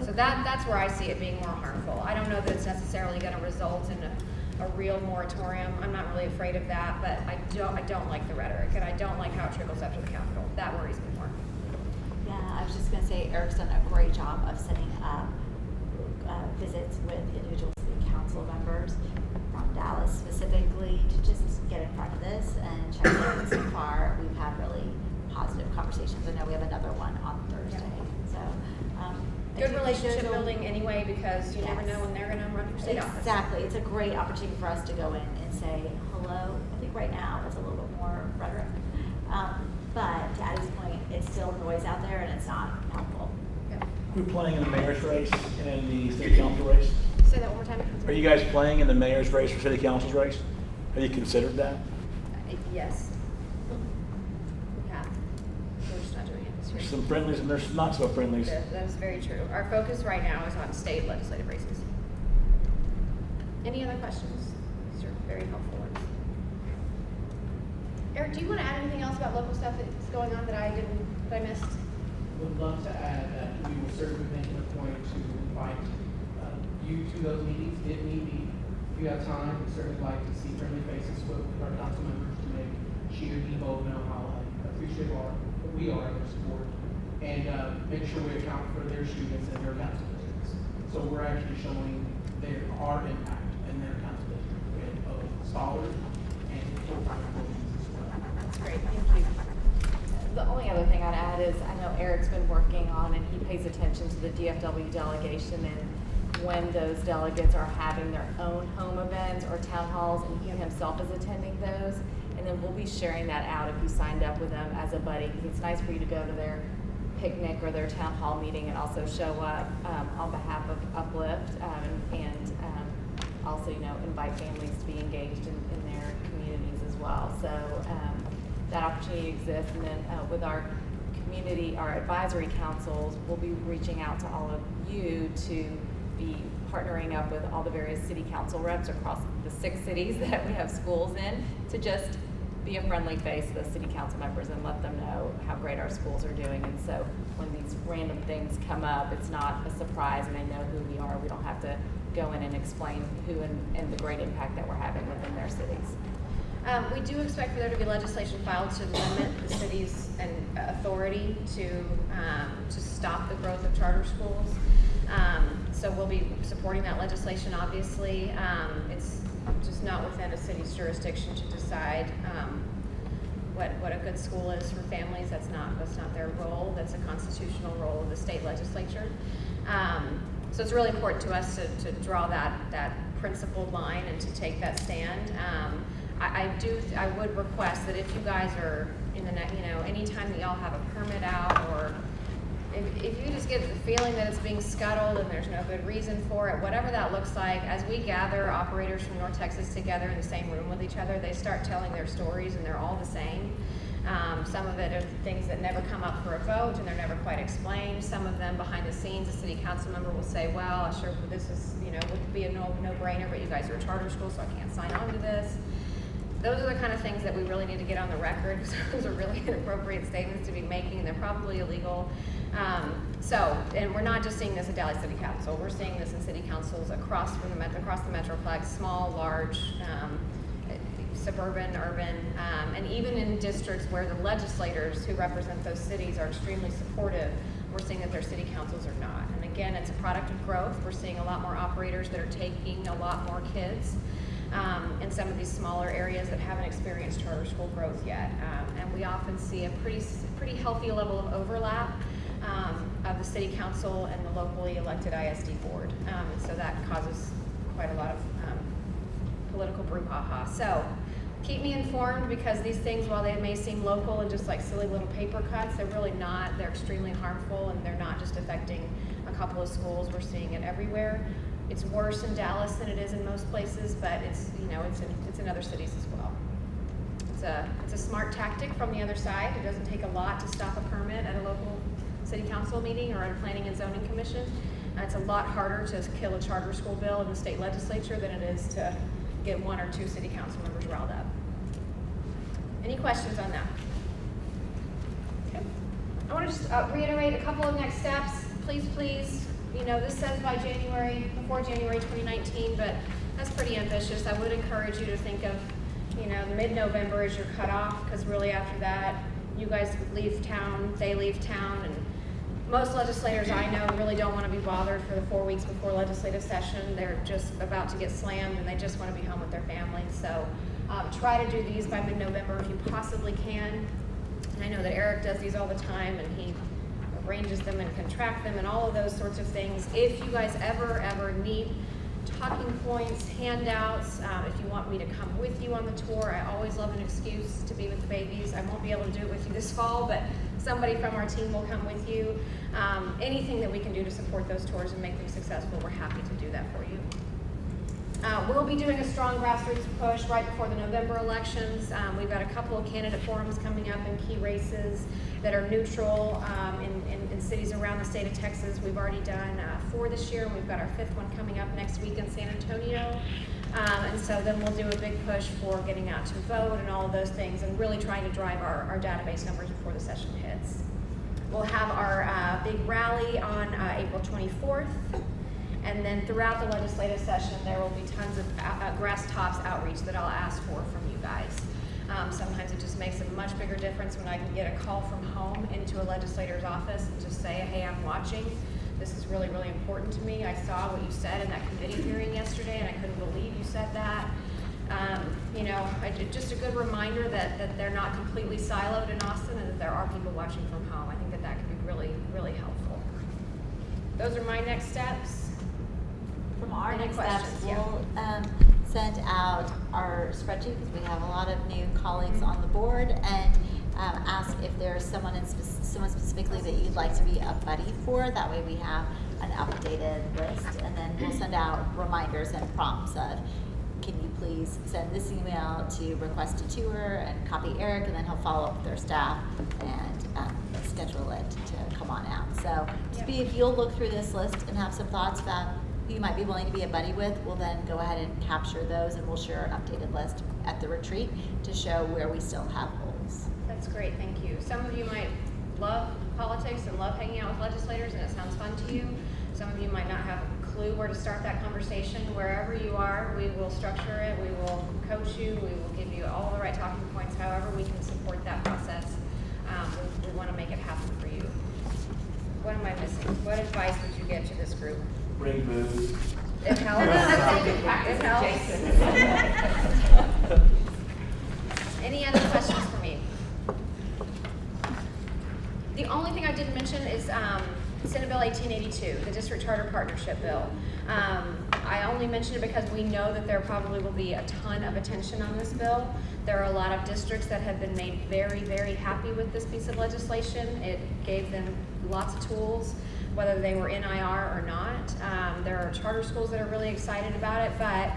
So that's where I see it being more harmful. I don't know that it's necessarily going to result in a real moratorium. I'm not really afraid of that, but I don't like the rhetoric, and I don't like how it trickles up to the Capitol. That worries me more. Yeah, I was just going to say Eric's done a great job of setting up visits with individual city council members from Dallas specifically to just get in front of this and check it out. So far, we've had really positive conversations. I know we have another one on Thursday. So Good relationship building anyway, because you never Yes. know when they're going to run for state office. Exactly. It's a great opportunity for us to go in and say hello. I think right now it's a little bit more rhetoric. But to Addie's point, it's still noise out there and it's not helpful. Yeah. We're playing in the mayor's race and the city council race. Say that one more time. Are you guys playing in the mayor's race or city council's race? Have you considered that? Yes. We have. We're just not doing it this year. There's some friendlies and there's not so friendlies. That is very true. Our focus right now is on state legislative races. Any other questions? These are very helpful ones. Eric, do you want to add anything else about local stuff that's going on that I missed? Would love to add that we will certainly make it a point to invite you to those meetings if need be. If you have time, we'd certainly like to see friendly faces with our council members to make sure you both know how appreciative we are of their support, and make sure we account for their students and their council districts. So we're actually showing our impact in their council district with both scholars and full-time employees as well. That's great, thank you. The only other thing I'd add is I know Eric's been working on and he pays attention to the DFW delegation, and when those delegates are having their own home events or town halls, and he himself is attending those. And then we'll be sharing that out if you signed up with them as a buddy, because it's nice for you to go to their picnic or their town hall meeting and also show up on behalf of Uplift, and also, you know, invite families to be engaged in their communities as well. So that opportunity exists. And then with our community, our advisory councils, we'll be reaching out to all of you to be partnering up with all the various city council reps across the 6 cities that we have schools in, to just be a friendly face to the city council members and let them know how great our schools are doing. And so when these random things come up, it's not a surprise, and they know who we are. We don't have to go in and explain who and the great impact that we're having within their cities. We do expect for there to be legislation filed to limit the city's authority to stop the growth of charter schools. So we'll be supporting that legislation, obviously. It's just not within a city's jurisdiction to decide what a good school is for families. That's not their role. That's a constitutional role of the state legislature. So it's really important to us to draw that principled line and to take that stand. I would request that if you guys are in the next, you know, anytime that y'all have a permit out, or if you just get the feeling that it's being scuttled and there's no good reason for it, whatever that looks like, as we gather operators from North Texas together in the same room with each other, they start telling their stories, and they're all the same. Some of it are things that never come up for a vote, and they're never quite explained. Some of them behind the scenes, a city council member will say, well, sure, this is, you know, would be a no-brainer, but you guys are a charter school, so I can't sign on to this. Those are the kind of things that we really need to get on the record, because those are really inappropriate statements to be making, and they're probably illegal. And we're not just seeing this at Dallas City Council. We're seeing this in city councils across the Metroplex, small, large, suburban, urban, and even in districts where the legislators who represent those cities are extremely supportive. We're seeing that their city councils are not. And again, it's a product of growth. We're seeing a lot more operators that are taking a lot more kids in some of these smaller areas that haven't experienced charter school growth yet. And we often see a pretty healthy level of overlap of the city council and the locally elected ISD board. So that causes quite a lot of political brouhaha. So keep me informed, because these things, while they may seem local and just like silly little paper cuts, they're really not. They're extremely harmful, and they're not just affecting a couple of schools. We're seeing it everywhere. It's worse in Dallas than it is in most places, but it's in other cities as well. It's a smart tactic from the other side. It doesn't take a lot to stop a permit at a local city council meeting or at a planning and zoning commission. It's a lot harder to kill a charter school bill in the state legislature than it is to get 1 or 2 city council members riled up. Any questions on that? Okay. I want to just reiterate a couple of next steps. Please, you know, this says before January 2019, but that's pretty ambitious. I would encourage you to think of, you know, mid-November as your cutoff, because really after that, you guys leave town, they leave town, and most legislators I know really don't want to be bothered for the 4 weeks before legislative session. They're just about to get slammed, and they just want to be home with their families. So try to do these by mid-November if you possibly can. And I know that Eric does these all the time, and he arranges them and can track them and all of those sorts of things. If you guys ever need talking points, handouts, if you want me to come with you on the tour, I always love an excuse to be with the babies. I won't be able to do it with you this fall, but somebody from our team will come with you. Anything that we can do to support those tours and make them successful, we're happy to do that for you. We'll be doing a strong grassroots push right before the November elections. We've got a couple of candidate forums coming up in key races that are neutral in cities around the state of Texas. We've already done 4 this year, and we've got our 5th one coming up next week in San Antonio. And so then we'll do a big push for getting out to vote and all of those things, and really trying to drive our database numbers before the session hits. We'll have our big rally on April 24th. And then throughout the legislative session, there will be tons of grass tops outreach that I'll ask for from you guys. Sometimes it just makes a much bigger difference when I can get a call from home into a legislator's office and just say, hey, I'm watching. This is really, really important to me. I saw what you said in that committee hearing yesterday, and I couldn't believe you said that. You know, just a good reminder that they're not completely siloed in Austin, and that there are people watching from home. I think that could be really, really helpful. Those are my next steps. From our Any next steps, questions? Yeah. we'll send out our spreadsheet, because we have a lot of new colleagues on the board, and ask if there's someone someone specifically that you'd like to be a buddy for. That way we have an updated list, and then we'll send out reminders and prompts of, can you please send this email to request a tour, and copy Eric, and then he'll follow up with their staff and schedule it to come on out. So just if you'll look through this list and have some thoughts about who you might be willing to be a buddy with, we'll then go ahead and capture those, and we'll share an updated list at the retreat to show where we still have holes. That's great, thank you. Some of you might love politics and love hanging out with legislators, and it sounds fun to you. Some of you might not have a clue where to start that conversation. Wherever you are, we will structure it, we will coach you, we will give you all the right talking points, however we can support that process. We want to make it happen for you. What am I missing? What advice would you give to this group? Bring booze. It helps. It helps. Any other questions for me? The only thing I didn't mention is Senate Bill 1882, the District Charter Partnership Bill. I only mentioned it because we know that there probably will be a ton of attention on this bill. There are a lot of districts that have been made very, very happy with this piece of legislation. It gave them lots of tools, whether they were in IR or not. There are charter schools that are really excited about it, but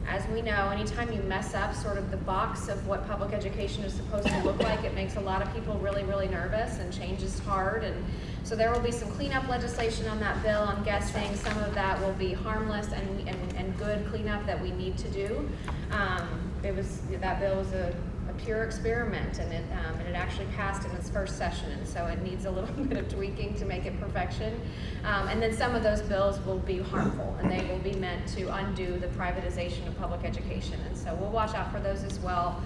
as we know, anytime you mess up sort of the box of what public education is supposed to look like, it makes a lot of people really, really nervous, and change is hard. And so there will be some cleanup legislation on that bill. I'm guessing some of that will be harmless and good cleanup that we need to do. That bill was a pure experiment, and it actually passed in its first session, and so it needs a little bit of tweaking to make it perfection. And then some of those bills will be harmful, and they will be meant to undo the privatization of public education, and so we'll watch out for those as well.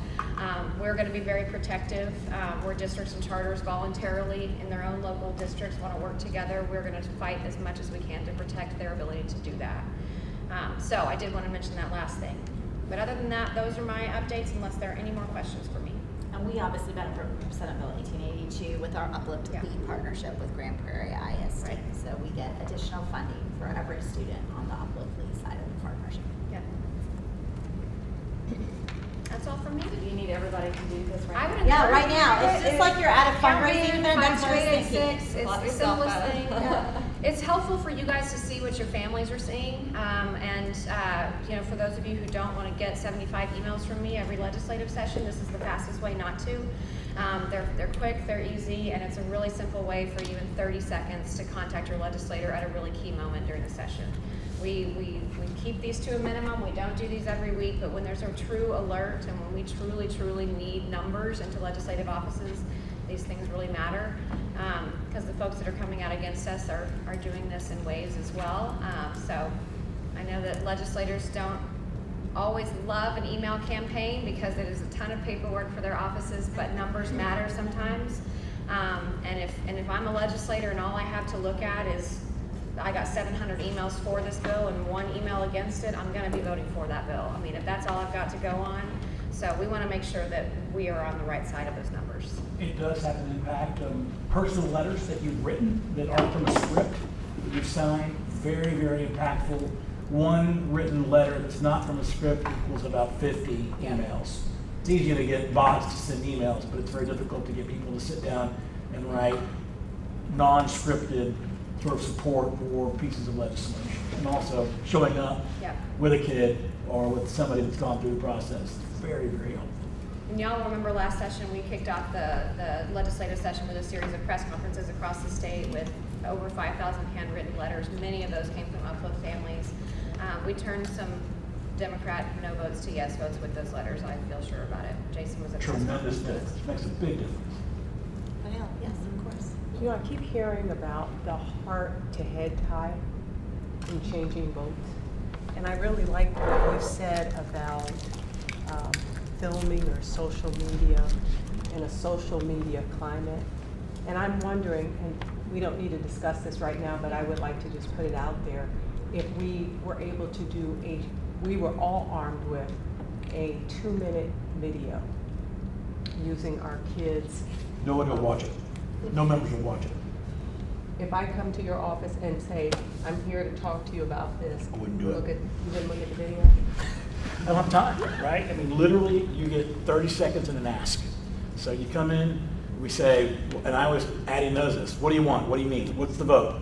We're going to be very protective where districts and charters voluntarily in their own local districts want to work together. We're going to fight as much as we can to protect their ability to do that. So I did want to mention that last thing. But other than that, those are my updates, unless there are any more questions for me. And we obviously benefit from Senate Bill 1882 with our Uplift Lead partnership with Grand Prairie ISD. Right. So we get additional funding for every student on the Uplift Lead side of the partnership. Yeah. That's all from me. Do you need everybody to do this right I would now? Yeah, encourage right now. you It's just like you're at a fundraising event. That's what I was thinking. It's Lock the yourself simplest out. thing. Yeah. It's helpful for you guys to see what your families are seeing. For those of you who don't want to get 75 emails from me every legislative session, this is the fastest way not to. They're quick, they're easy, and it's a really simple way for you in 30 seconds to contact your legislator at a really key moment during the session. We keep these to a minimum. We don't do these every week, but when there's a true alert and when we truly need numbers into legislative offices, these things really matter, because the folks that are coming out against us are doing this in waves as well. So I know that legislators don't always love an email campaign because it is a ton of paperwork for their offices, but numbers matter sometimes. And if I'm a legislator and all I have to look at is I got 700 emails for this bill and one email against it, I'm going to be voting for that bill. I mean, if that's all I've got to go on. So we want to make sure that we are on the right side of those numbers. It does have an impact on personal letters that you've written that aren't from a script that you've signed. Very, very impactful. One written letter that's not from a script equals about 50 emails. It's easy to get bots to send emails, but it's very difficult to get people to sit down and write non-scripted sort of support for pieces of legislation. And also showing up with a kid or with somebody that's gone through the process. It's very, very helpful. And y'all remember last session, we kicked off the legislative session with a series of press conferences across the state with over 5,000 handwritten letters. Many of those came from Uplift families. We turned some Democrat no votes to yes votes with those letters. I feel sure about it. Jason was at press Tremendous conferences. difference. Makes a big difference. Well, yes, of course. I keep hearing about the heart to head tie in changing votes. And I really like what you said about filming or social media in a social media climate. And I'm wondering, and we don't need to discuss this right now, but I would like to just put it out there, if we were able to do we were all armed with a 2-minute video using our kids. No one will watch it. No members will watch it. if I come to your office and say, I'm here to talk to you about this. I wouldn't do it. You wouldn't look at the video? I don't have time, right? I mean, literally, you get 30 seconds and an ask. So you come in, we say, and I always, Addie knows this, what do you want? What do you need? What's the vote?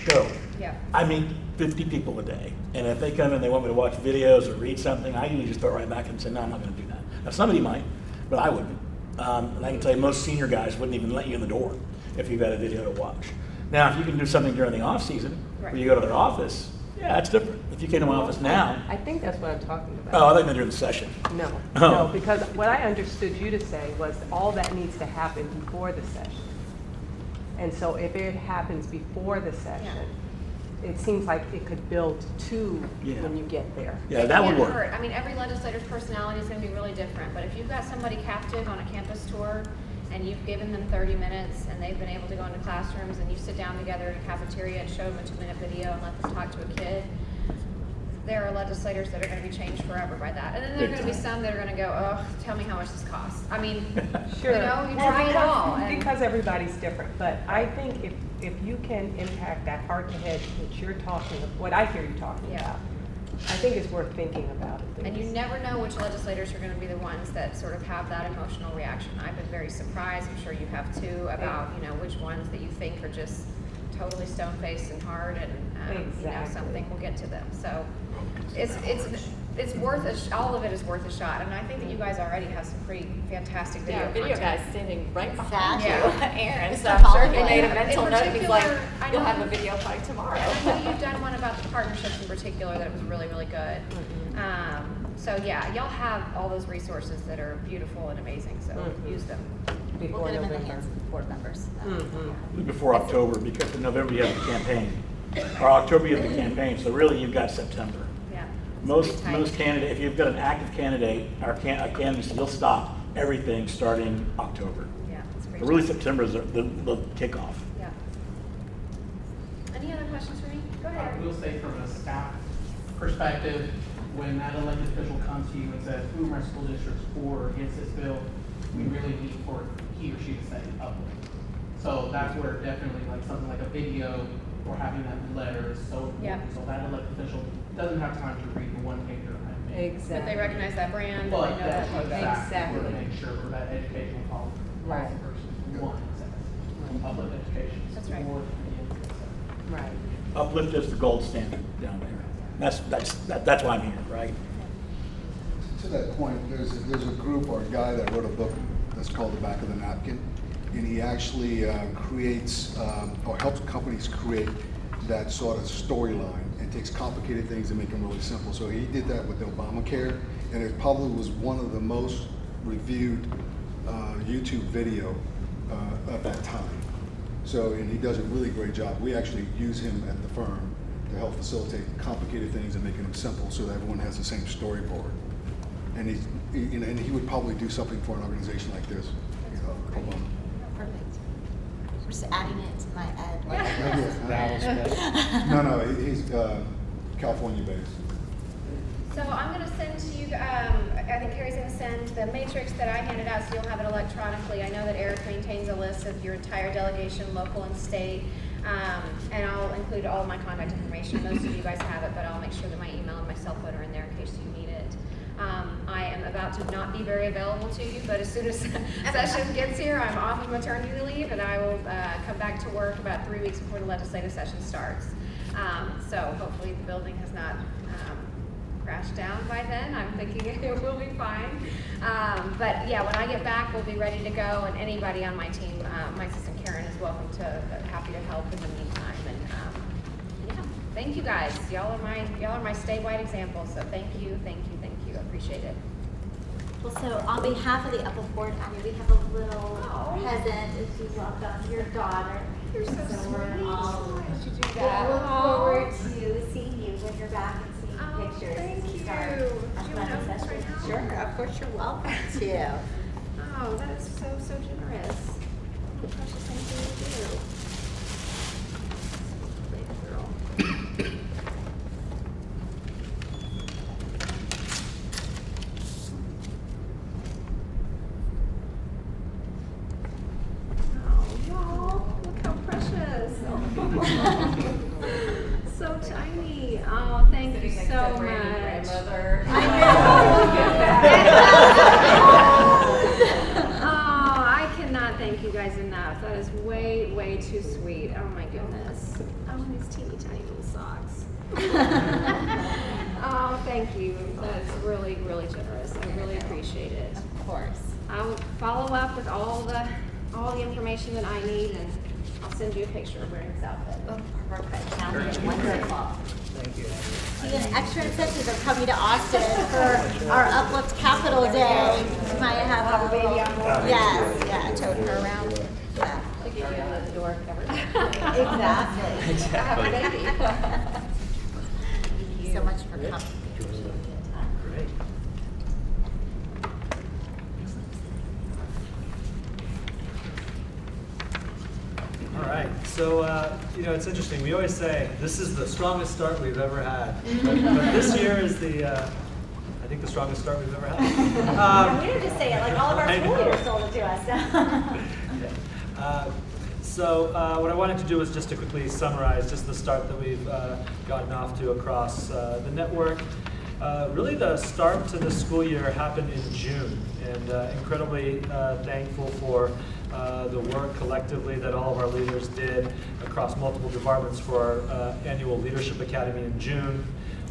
Go. Yeah. I meet 50 people a day, and if they come in and they want me to watch videos or read something, I usually just throw it right back and say, no, I'm not gonna do that. Now, somebody might, but I wouldn't. And I can tell you, most senior guys wouldn't even let you in the door if you've got a video to watch. Now, if you can do something during the off season, where you go to their office, yeah, that's different. If you came to my office now, I think that's what I'm talking about. oh, I think they're during the session. No, Oh. no, because what I understood you to say was all that needs to happen before the session. And so if it happens before the session, it seems like it could build to Yeah. when you get there. Yeah, that would Can't work. hurt. I mean, every legislator's personality is going to be really different, but if you've got somebody captive on a campus tour and you've given them 30 minutes and they've been able to go into classrooms and you sit down together in a cafeteria and show them a 2-minute video and let them talk to a kid, there are legislators that are going to be changed forever by that. And then there are Big going to be time. some that are going to go, oh, tell me how much this costs. I mean, Sure. you know, you try it all. and- Because everybody's different, but I think if you can impact that heart-to-head that you're talking, what I hear you talking Yeah. about, I think it's worth thinking about it. And you never know which legislators are going to be the ones that sort of have that emotional reaction. I've been very surprised, I'm sure you have too, about, you know, which ones that you think are just totally stone-faced and hard and, you know, Exactly. something will get to them. So it's worth all of it is worth a shot. And I think that you guys already have some pretty fantastic video Yeah, video content. guy's standing right behind you, Yeah. Aaron, so So I'm sure he in- made a in mental note, he's like, particular, I you'll know- have a video by tomorrow. I know you've done one about the partnerships in particular that was really, really good. So yeah, y'all have all those resources that are beautiful and amazing, so use them. We'll Before get them in the November. hands of the board members. Before October, because in November you have the campaign, or October you have the campaign, so really you've got September. Yeah. Most Pretty tight. candidate, if you've got an active candidate, or a candidacy, you'll stop everything starting October. Yeah, it's pretty But really tight. September is the kickoff. Yeah. Any other questions for me? Go ahead. I will say from a staff perspective, when that elected official comes to you and says, who are my school districts for or against this bill, we really need for he or she to say Uplift. So that's where definitely like something like a video or having that letter is so important. Yeah. So that elected official doesn't have time to read the one pager I made. Exactly. But they recognize that brand and they But know that's that. exactly what Exactly. to make sure for that educational policy. Right. Person, one says, Uplift education. That's right. support, and so. Right. Uplift is the gold standard down there. That's why I'm here, right? To that point, there's a group or a guy that wrote a book that's called The Back of the Napkin, and he actually creates or helps companies create that sort of storyline and takes complicated things and make them really simple. So he did that with Obamacare, and it probably was one of the most reviewed YouTube video at that time. So, and he does a really great job. We actually use him at the firm to help facilitate complicated things and making them simple so that everyone has the same storyboard. And he would probably do something for an organization like this. Pro bono. Perfect. We're just adding it to my ed. No, he's California based. So I'm gonna send to you, I think Carrie's gonna send the matrix that I handed out so you'll have it electronically. I know that Eric maintains a list of your entire delegation, local and state. And I'll include all of my contact information. Most of you guys have it, but I'll make sure that my email and my cell phone are in there in case you need it. I am about to not be very available to you, but as soon as session gets here, I'm off of maternity leave and I will come back to work about 3 weeks before the legislative session starts. So hopefully the building has not crashed down by then. I'm thinking it will be fine. But yeah, when I get back, we'll be ready to go, and anybody on my team, my assistant Karen is welcome to, happy to help in the meantime. And yeah, thank you guys. Y'all are my statewide example. So thank you. I appreciate it. Well, so on behalf of the Uplift Board, Abby, we have a little present as you welcome your daughter. You're so we're sweet. all Why did you do we'll that? look Aw. forward to seeing you when you're back and seeing Oh, pictures. thank and you. start Do a you fun know this session. right now? Sure, of course you're welcome to. Oh, that is so generous. What a precious thing for you to do. Baby girl. Oh, y'all, look how precious. Oh, next so to Brandy much. grandmother. Oh, I cannot thank you guys enough. That is way, way too sweet. Oh my goodness. Oh, these teeny tiny little socks. Oh, thank you. That's really, really generous. I really appreciate it. Of course. I'll follow up with all the information that I need, and I'll send you a picture of wearing this outfit. Oh, perfect. Sounds wonderful. Thank you. Even extra incentives are coming to Austin for our Uplift Capital Day. We might have a baby on board. Yes, yeah, toting her around. Yeah. To get you out of the door covered. Exactly. Exactly. Thank you so much for coming. Great. All right, so, it's interesting, we always say, this is the strongest start we've ever had. But this year is I think the strongest start we've ever had. We didn't just say it, like all of our I school know. leaders told it to us. So what I wanted to do was just to quickly summarize just the start that we've gotten off to across the network. Really the start to the school year happened in June, and incredibly thankful for the work collectively that all of our leaders did across multiple departments for our annual Leadership Academy in June.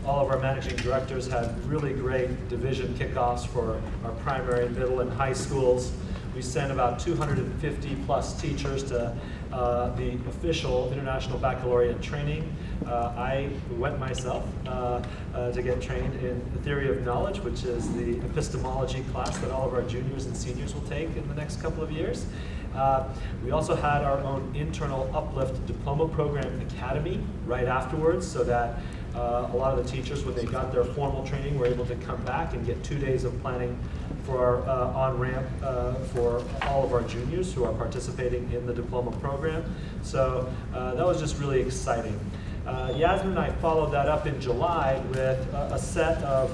All of our managing directors had really great division kickoffs for our primary, middle, and high schools. We sent about 250 plus teachers to the official International Baccalaureate training. I went myself to get trained in the Theory of Knowledge, which is the epistemology class that all of our juniors and seniors will take in the next couple of years. We also had our own internal Uplift Diploma Program Academy right afterwards, so that a lot of the teachers, when they got their formal training, were able to come back and get 2 days of planning for on-ramp for all of our juniors who are participating in the diploma program. So that was just really exciting. Yasmin and I followed that up in July with a set of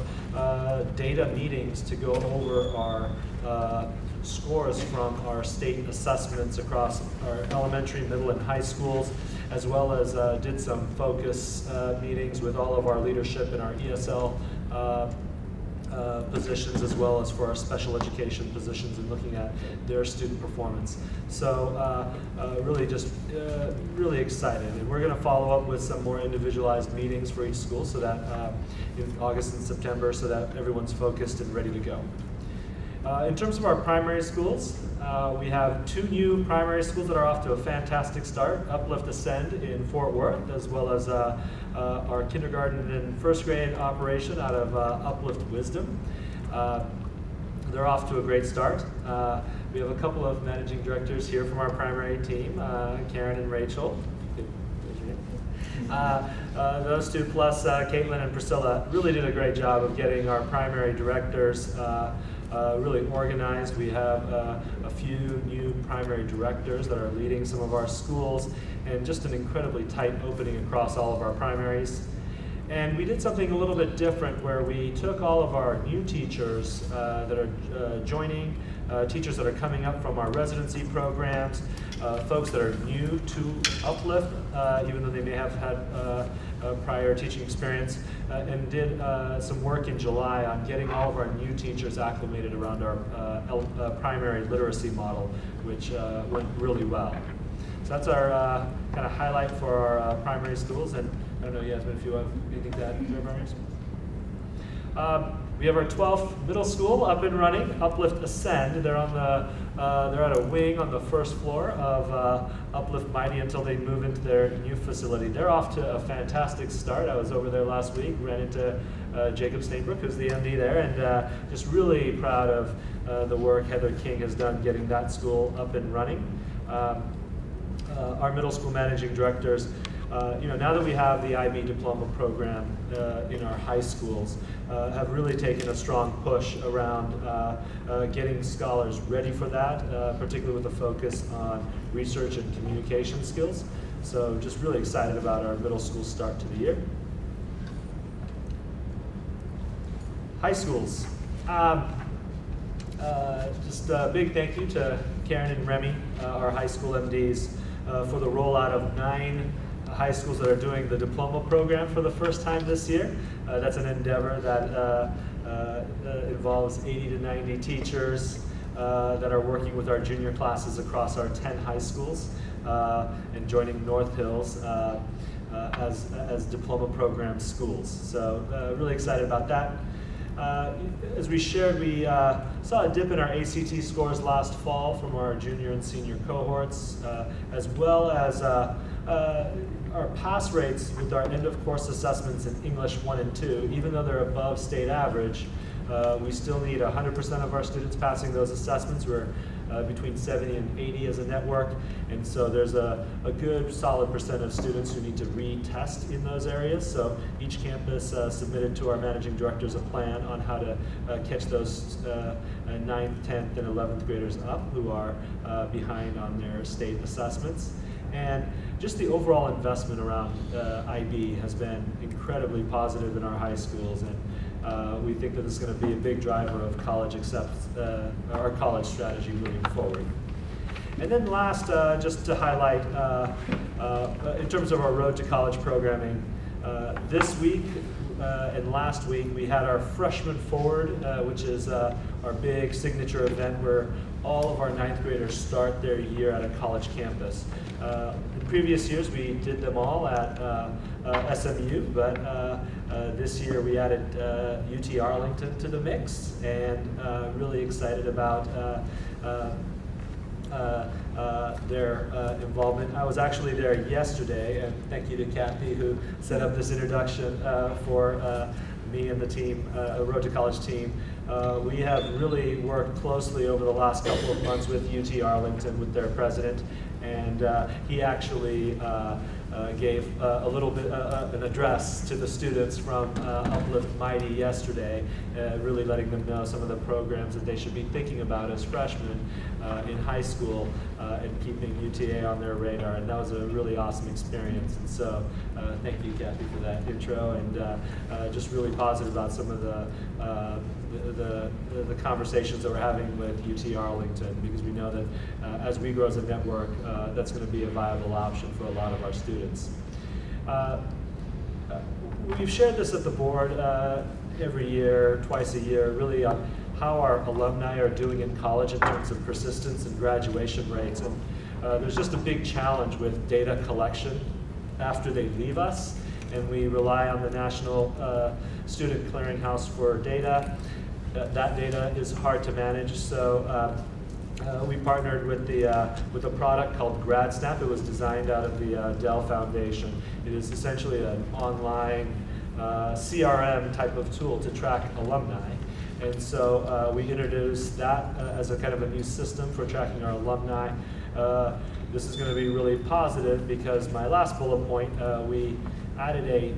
data meetings to go over our scores from our state assessments across our elementary, middle, and high schools, as well as did some focus meetings with all of our leadership in our ESL positions, as well as for our special education positions, and looking at their student performance. So really just really excited, and we're going to follow up with some more individualized meetings for each school, so that in August and September, so that everyone's focused and ready to go. In terms of our primary schools, we have 2 new primary schools that are off to a fantastic start. Uplift Ascend in Fort Worth, as well as our kindergarten and first grade operation out of Uplift Wisdom. They're off to a great start. We have a couple of managing directors here from our primary team, Karen and Rachel. Those 2 plus Caitlin and Priscilla really did a great job of getting our primary directors really organized. We have a few new primary directors that are leading some of our schools, and just an incredibly tight opening across all of our primaries. And we did something a little bit different, where we took all of our new teachers that are joining, teachers that are coming up from our residency programs, folks that are new to Uplift, even though they may have had prior teaching experience, and did some work in July on getting all of our new teachers acclimated around our primary literacy model, which went really well. So that's our kind of highlight for our primary schools. And I don't know, Yasmin, if you have anything to add to our primary schools. We have our 12th middle school up and running, Uplift Ascend. They're on they're at a wing on the first floor of Uplift Mighty until they move into their new facility. They're off to a fantastic start. I was over there last week, ran into Jacob Stainbrook, who's the MD there, and just really proud of the work Heather King has done getting that school up and running. Our middle school managing directors, now that we have the IB diploma program in our high schools, have really taken a strong push around getting scholars ready for that, particularly with a focus on research and communication skills. So just really excited about our middle school start to the year. High schools. Just a big thank you to Karen and Remy, our high school MDs, for the rollout of 9 high schools that are doing the diploma program for the first time this year. That's an endeavor that involves 80 to 90 teachers that are working with our junior classes across our 10 high schools and joining North Hills as diploma program schools. So really excited about that. As we shared, we saw a dip in our ACT scores last fall from our junior and senior cohorts, as well as our pass rates with our end of course assessments in English 1 and 2. Even though they're above state average, we still need 100% of our students passing those assessments. We're between 70 and 80 as a network, and so there's a good solid percent of students who need to retest in those areas. So each campus submitted to our managing directors a plan on how to catch those 9th, 10th, and 11th graders up who are behind on their state assessments. And just the overall investment around IB has been incredibly positive in our high schools, and we think that this is going to be a big driver of our college strategy moving forward. And then last, just to highlight, in terms of our Road to College programming, this week and last week we had our Freshman Forward, which is our big signature event where all of our 9th graders start their year at a college campus. In previous years we did them all at SMU, but this year we added UT Arlington to the mix, and really excited about their involvement. I was actually there yesterday, and thank you to Kathy who set up this introduction for me and the team, Road to College team. We have really worked closely over the last couple of months with UT Arlington, with their president, and he actually gave a little bit an address to the students from Uplift Mighty yesterday, really letting them know some of the programs that they should be thinking about as freshmen in high school and keeping UTA on their radar. And that was a really awesome experience. And so thank you, Kathy, for that intro, and just really positive about some of the conversations that we're having with UT Arlington, because we know that as we grow as a network, that's going to be a viable option for a lot of our students. We've shared this at the board every year, twice a year, really on how our alumni are doing in college in terms of persistence and graduation rates. And there's just a big challenge with data collection after they leave us, and we rely on the National Student Clearinghouse for data. That data is hard to manage, so we partnered with a product called GradSnap. It was designed out of the Dell Foundation. It is essentially an online CRM type of tool to track alumni. And so we introduced that as a kind of a new system for tracking our alumni. This is going to be really positive because my last bullet point, we added a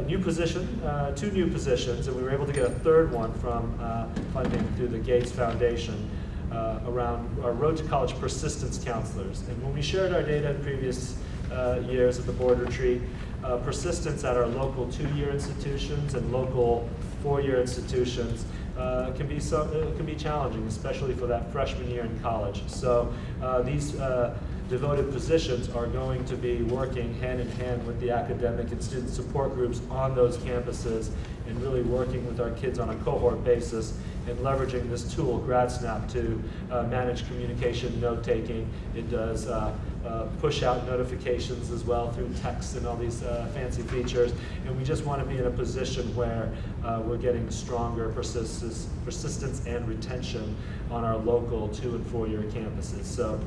new position, 2 new positions, and we were able to get a 3rd one from funding through the Gates Foundation around our Road to College persistence counselors. And when we shared our data in previous years at the board retreat, persistence at our local 2-year institutions and local 4-year institutions can be challenging, especially for that freshman year in college. So these devoted positions are going to be working hand in hand with the academic and student support groups on those campuses, and really working with our kids on a cohort basis and leveraging this tool, GradSnap, to manage communication, note-taking. It does push out notifications as well through text and all these fancy features. And we just want to be in a position where we're getting stronger persistence and retention on our local 2- and 4-year campuses. So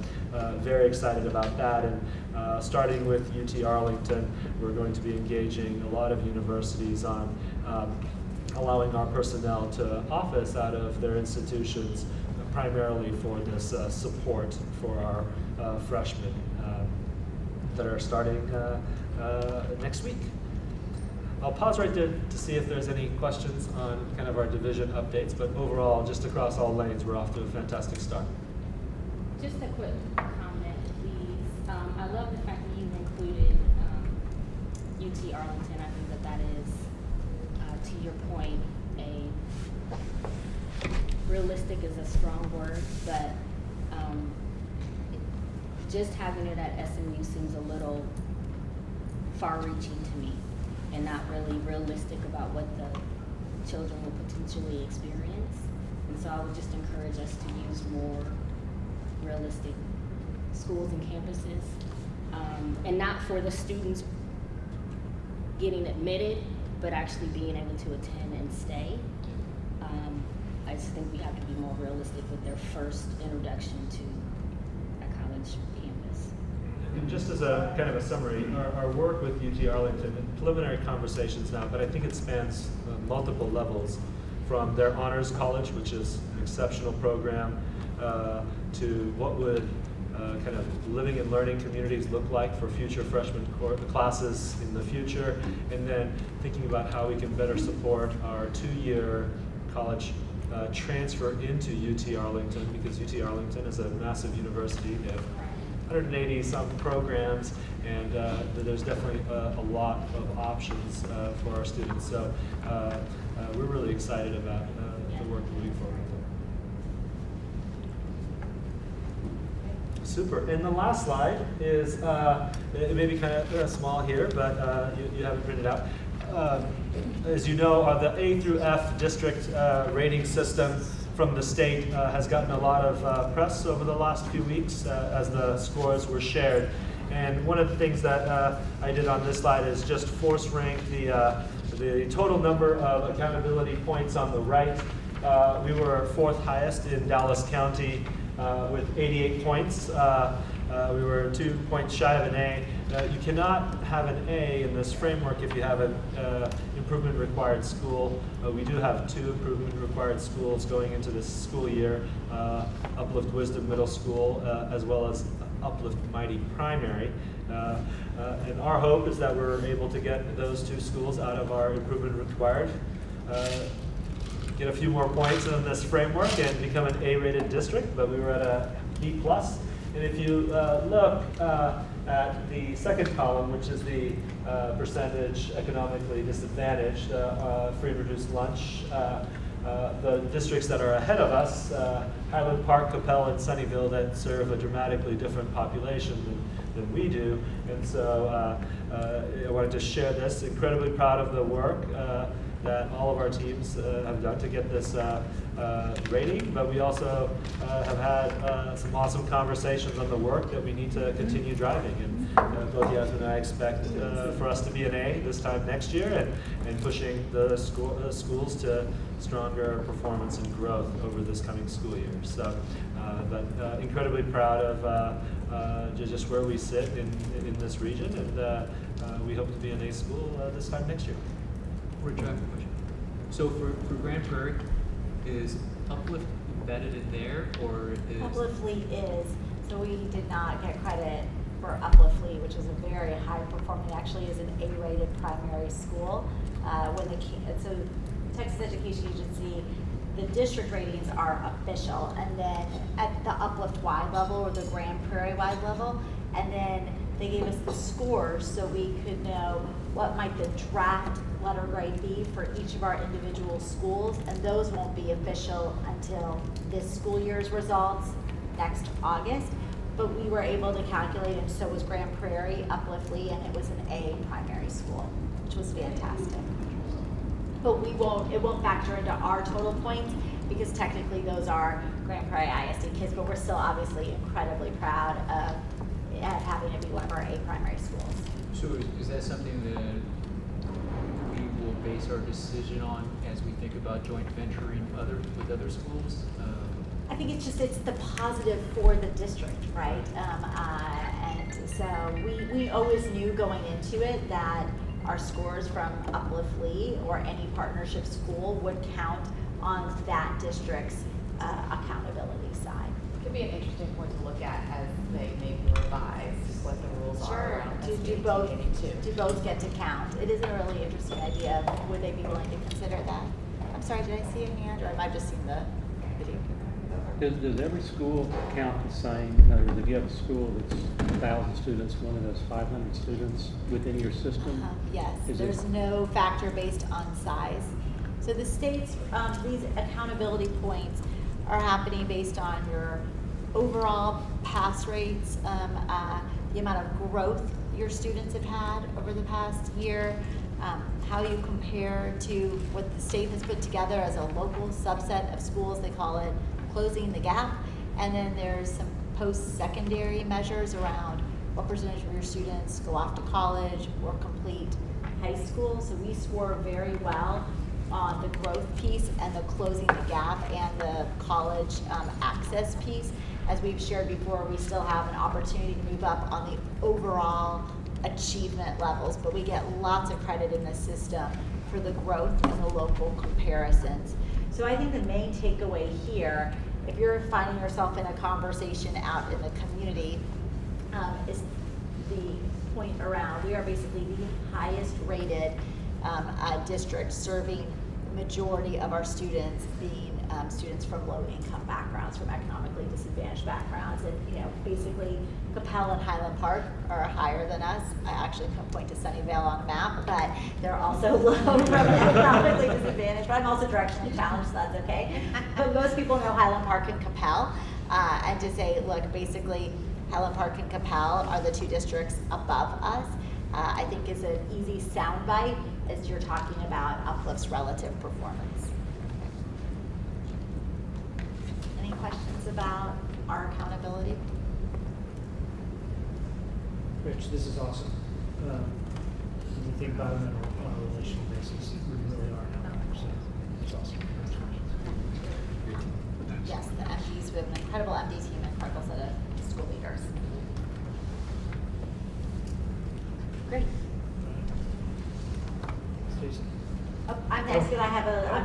very excited about that. And starting with UT Arlington, we're going to be engaging a lot of universities on allowing our personnel to office out of their institutions, primarily for this support for our freshmen that are starting next week. I'll pause right there to see if there's any questions on kind of our division updates, but overall, just across all lanes, we're off to a fantastic start. Just a quick comment, please. I love the fact that you've included UT Arlington. I think that is, to your point, realistic is a strong word, but just having it at SMU seems a little far-reaching to me and not really realistic about what the children will potentially experience. And so I would just encourage us to use more realistic schools and campuses, and not for the students getting admitted, but actually being able to attend and stay. I just think we have to be more realistic with their first introduction to a college campus. And just as a kind of a summary, our work with UT Arlington, in preliminary conversations now, but I think it spans multiple levels, from their honors college, which is an exceptional program, to what would kind of living and learning communities look like for future freshman classes in the future, and then thinking about how we can better support our 2-year college transfer into UT Arlington, because UT Arlington is a massive university. They have 180 some programs, and there's definitely a lot of options for our students. So we're really excited about the work moving forward. Super. And the last slide is, it may be kind of small here, but you have it printed out. As you know, the A through F district rating system from the state has gotten a lot of press over the last few weeks as the scores were shared. And one of the things that I did on this slide is just force rank the total number of accountability points on the right. We were 4th highest in Dallas County with 88 points. We were 2 points shy of an A. You cannot have an A in this framework if you have an improvement required school. We do have 2 improvement required schools going into this school year, Uplift Wisdom Middle School, as well as Uplift Mighty Primary. And our hope is that we're able to get those 2 schools out of our improvement required, get a few more points in this framework and become an A-rated district, but we were at a B+. And if you look at the second column, which is the percentage economically disadvantaged, free and reduced lunch, the districts that are ahead of us, Highland Park, Capel, and Sunnyvale, that serve a dramatically different population than we do. And so I wanted to share this. Incredibly proud of the work that all of our teams have done to get this rating, but we also have had some awesome conversations on the work that we need to continue driving. And both Yasmin and I expect for us to be an A this time next year, and pushing the schools to stronger performance and growth over this coming school year. So, but incredibly proud of just where we sit in this region, and we hope to be an A school this time next year. Question. So for Grand Prairie, is Uplift embedded in there, or is Upliftly is. So we did not get credit for Upliftly, which is a very high performing, actually is an A-rated primary school. So Texas Education Agency, the district ratings are official, and then at the Uplift-wide level or the Grand Prairie-wide level, and then they gave us the scores so we could know what might the draft letter grade be for each of our individual schools, and those won't be official until this school year's results next August. But we were able to calculate, and so was Grand Prairie, Upliftly, and it was an A primary school, which was fantastic. But it won't factor into our total points, because technically those are Grand Prairie ISD kids, but we're still obviously incredibly proud of having it be one of our A primary schools. So is that something that we will base our decision on as we think about joint venturing with other schools? I think it's the positive for the district, right? And so we always knew going into it that our scores from Upliftly or any partnership school would count on that district's accountability side. Could be an interesting point to look at as they maybe revise what the rules are around Do both get to count? It is a really interesting idea. Would they be willing to consider that? I'm sorry, did I see a hand, or have I just seen the video? Does every school count the same? In other words, if you have a school that's 1,000 students, one of those 500 students within your system? Yes, there's no factor based on size. So the state's, these accountability points are happening based on your overall pass rates, the amount of growth your students have had over the past year, how you compare to what the state has put together as a local subset of schools. They call it closing the gap. And then there's some post-secondary measures around what percentage of your students go off to college or complete high school. So we score very well on the growth piece and the closing the gap and the college access piece. As we've shared before, we still have an opportunity to move up on the overall achievement levels, but we get lots of credit in the system for the growth and the local comparisons. So I think the main takeaway here, if you're finding yourself in a conversation out in the community, is the point around we are basically the highest rated district, serving the majority of our students being students from low income backgrounds, from economically disadvantaged backgrounds. And basically Capel and Highland Park are higher than us. I actually can point to Sunnyvale on a map, but they're also low from economically disadvantaged. But I'm also directionally challenged, so that's okay. But most people know Highland Park and Capel. And to say, look, basically Highland Park and Capel are the two districts above us, I think is an easy soundbite as you're talking about Uplift's relative performance. Any questions about our accountability? Rich, this is awesome. When you think about them on a relational basis, we really are now. So it's awesome. Yes, the MDs, we have an incredible MD team and incredible set of school leaders. Great. Stacey. Oh, I'm next, because I'm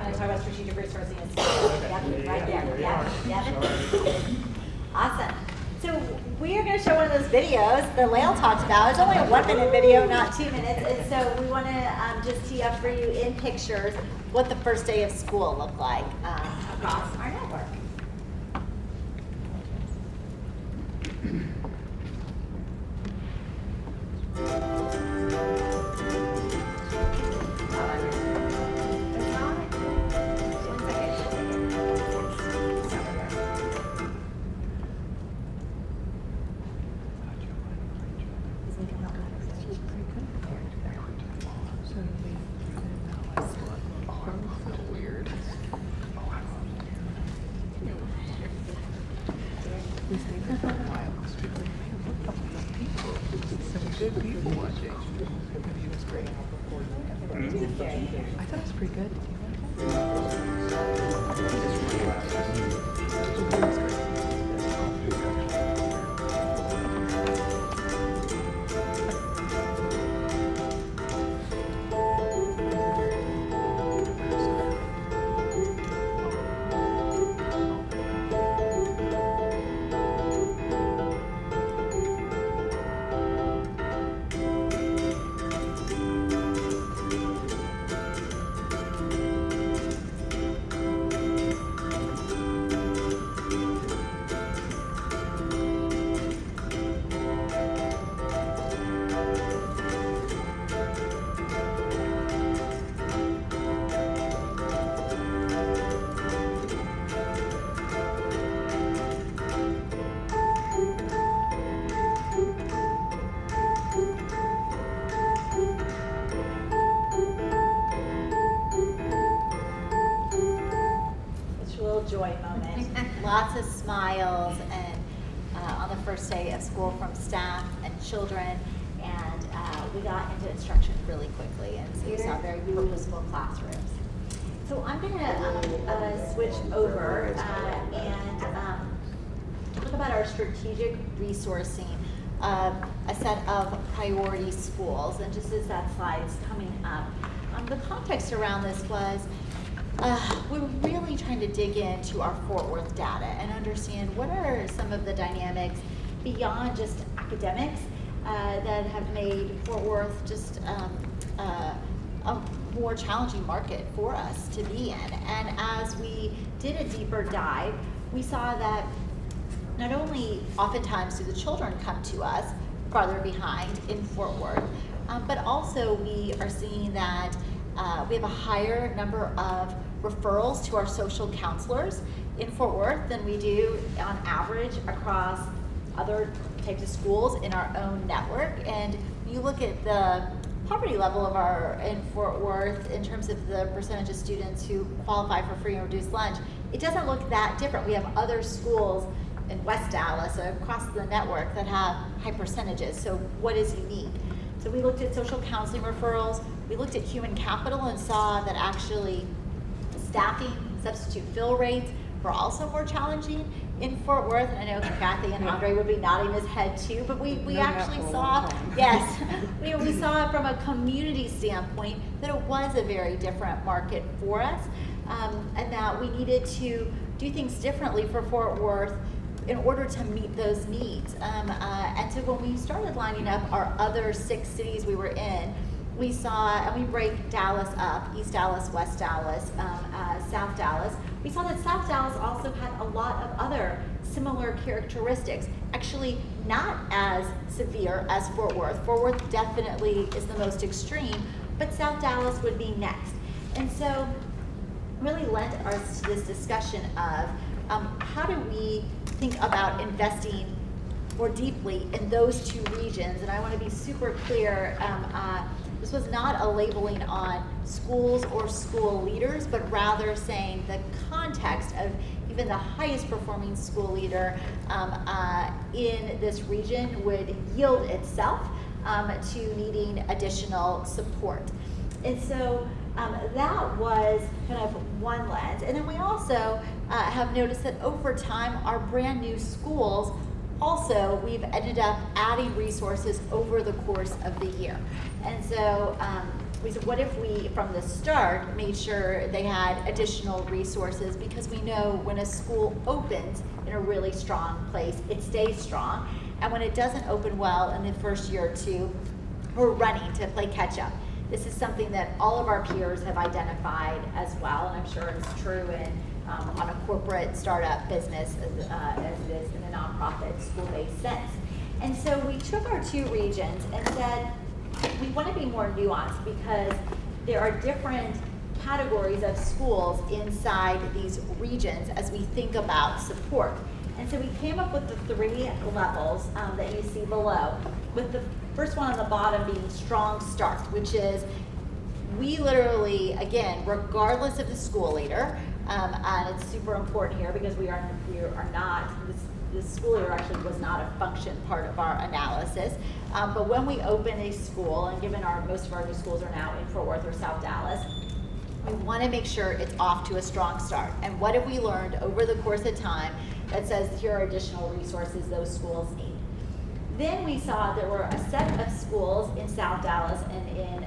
going to talk about strategic resourcing and yep, right there. Yep. Awesome. So we are going to show one of those videos that Lael talked about. It's only a 1-minute video, not 2 minutes. And so we want to just tee up for you in pictures what the first day of school looked like across our network. I thought it was pretty good. Joy moment. Lots of smiles and on the first day of school from staff and children, and we got into instruction really quickly, and so you saw very purposeful classrooms. So I'm going to switch over and talk about our strategic resourcing of a set of priority schools. And just as that slide's coming up, the context around this was we're really trying to dig into our Fort Worth data and understand what are some of the dynamics beyond just academics that have made Fort Worth just a more challenging market for us to be in. And as we did a deeper dive, we saw that not only oftentimes do the children come to us farther behind in Fort Worth, but also we are seeing that we have a higher number of referrals to our social counselors in Fort Worth than we do on average across other types of schools in our own network. And when you look at the poverty level in Fort Worth in terms of the percentage of students who qualify for free and reduced lunch, it doesn't look that different. We have other schools in West Dallas, across the network, that have high percentages. So what is unique? So we looked at social counseling referrals, we looked at human capital and saw that actually staffing, substitute fill rates were also more challenging in Fort Worth. And I know Kathy and Andre would be nodding his head too, but we actually saw, yes, we saw from a community standpoint that it was a very different market for us, and that we needed to do things differently for Fort Worth in order to meet those needs. And so when we started lining up our other 6 cities we were in, we saw, and we break Dallas up, East Dallas, West Dallas, South Dallas. We saw that South Dallas also had a lot of other similar characteristics, actually not as severe as Fort Worth. Fort Worth definitely is the most extreme, but South Dallas would be next. And so really lent us to this discussion of how do we think about investing more deeply in those 2 regions. And I want to be super clear, this was not a labeling on schools or school leaders, but rather saying the context of even the highest performing school leader in this region would yield itself to needing additional support. And so that was kind of one lens. And then we also have noticed that over time, our brand new schools also, we've ended up adding resources over the course of the year. And so we said, what if we, from the start, made sure they had additional resources? Because we know when a school opens in a really strong place, it stays strong. And when it doesn't open well in the first year or 2, we're running to play catch up. This is something that all of our peers have identified as well, and I'm sure it's true on a corporate startup business as it is in a nonprofit school-based sense. And so we took our 2 regions and said, we want to be more nuanced because there are different categories of schools inside these regions as we think about support. And so we came up with the 3 levels that you see below, with the first one on the bottom being strong start, which is we literally, again, regardless of the school leader, and it's super important here because we are not, the school leader actually was not a function part of our analysis, but when we open a school, and given most of our new schools are now in Fort Worth or South Dallas, we want to make sure it's off to a strong start. And what have we learned over the course of time that says here are additional resources those schools need? Then we saw there were a set of schools in South Dallas and in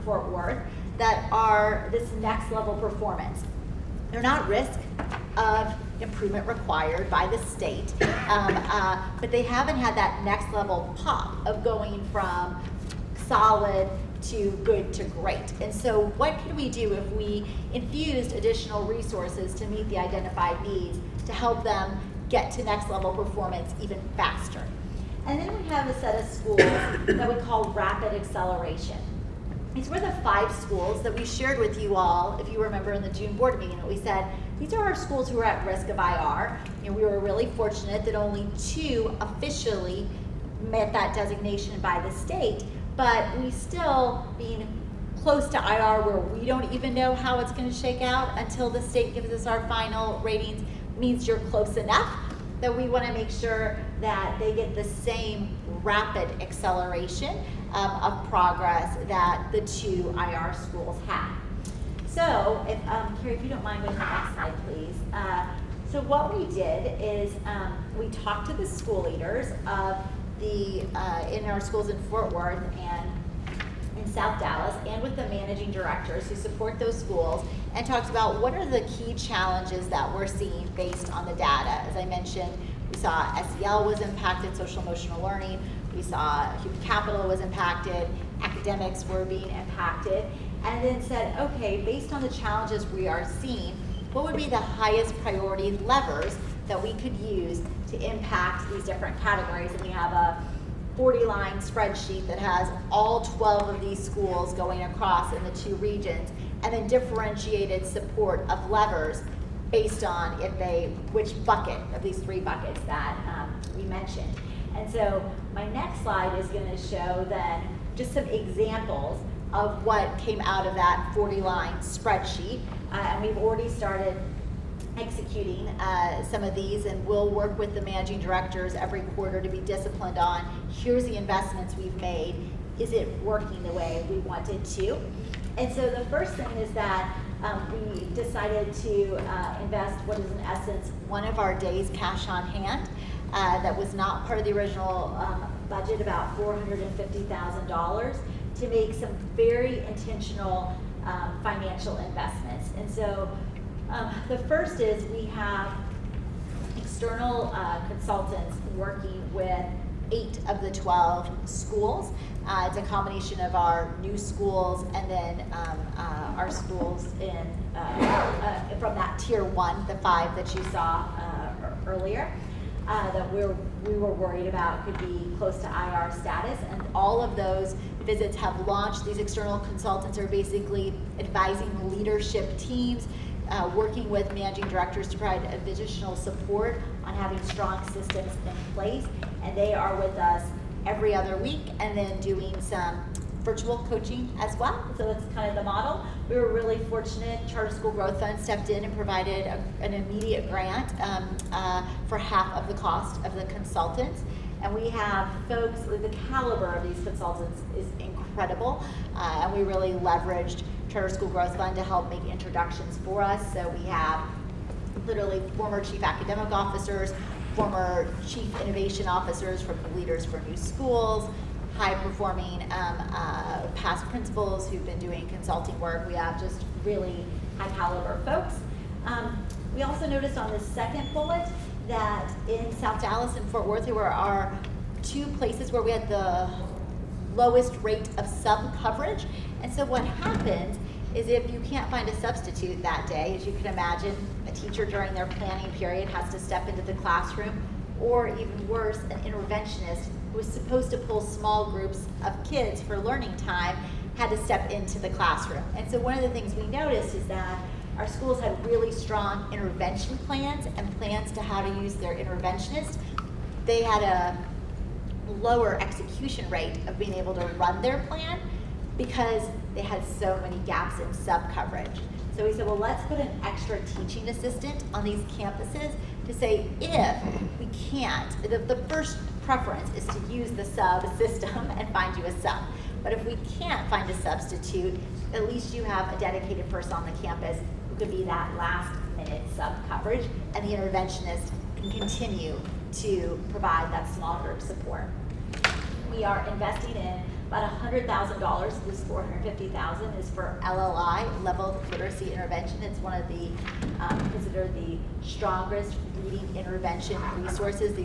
Fort Worth that are this next level performance. They're not risk of improvement required by the state, but they haven't had that next level pop of going from solid to good to great. And so what could we do if we infused additional resources to meet the identified needs to help them get to next level performance even faster? And then we have a set of schools that we call rapid acceleration. These were the 5 schools that we shared with you all, if you remember in the June board meeting, that we said, these are our schools who are at risk of IR. And we were really fortunate that only 2 officially met that designation by the state, but we still, being close to IR where we don't even know how it's going to shake out until the state gives us our final ratings, means you're close enough that we want to make sure that they get the same rapid acceleration of progress that the 2 IR schools have. So, Carrie, if you don't mind going to the next slide, please. So what we did is we talked to the school leaders of in our schools in Fort Worth and in South Dallas, and with the managing directors who support those schools, and talked about what are the key challenges that we're seeing based on the data. As I mentioned, we saw SEL was impacted, social emotional learning. We saw human capital was impacted, academics were being impacted, and then said, okay, based on the challenges we are seeing, what would be the highest priority levers that we could use to impact these different categories? And we have a 40-line spreadsheet that has all 12 of these schools going across in the 2 regions, and then differentiated support of levers based on which bucket of these 3 buckets that we mentioned. And so my next slide is going to show then just some examples of what came out of that 40-line spreadsheet. And we've already started executing some of these, and we'll work with the managing directors every quarter to be disciplined on, here's the investments we've made, is it working the way we wanted to? And so the first thing is that we decided to invest what is in essence one of our days cash on hand that was not part of the original budget, about $450,000, to make some very intentional financial investments. And so the first is we have external consultants working with 8 of the 12 schools. It's a combination of our new schools and then our schools in from that tier 1, the 5 that you saw earlier, that we were worried about could be close to IR status. And all of those visits have launched. These external consultants are basically advising leadership teams, working with managing directors to provide additional support on having strong systems in place. And they are with us every other week and then doing some virtual coaching as well. So that's kind of the model. We were really fortunate. Charter School Growth Fund stepped in and provided an immediate grant for half of the cost of the consultants. And we have folks, the caliber of these consultants is incredible. And we really leveraged Charter School Growth Fund to help make introductions for us. So we have literally former chief academic officers, former chief innovation officers from the Leaders for New Schools, high-performing past principals who've been doing consulting work. We have just really high-caliber folks. We also noticed on the second bullet that in South Dallas and Fort Worth, there were our 2 places where we had the lowest rate of sub-coverage. And so what happens is if you can't find a substitute that day, as you can imagine, a teacher during their planning period has to step into the classroom, or even worse, an interventionist who was supposed to pull small groups of kids for learning time had to step into the classroom. And so one of the things we noticed is that our schools had really strong intervention plans and plans to how to use their interventionist. They had a lower execution rate of being able to run their plan because they had so many gaps in sub-coverage. So we said, well, let's put an extra teaching assistant on these campuses to say, if we can't, the first preference is to use the sub system and find you a sub. But if we can't find a substitute, at least you have a dedicated person on the campus who could be that last minute sub coverage, and the interventionist can continue to provide that small group support. We are investing in about $100,000. This $450,000 is for LLI, level literacy intervention. It's one of the considered the strongest reading intervention resources.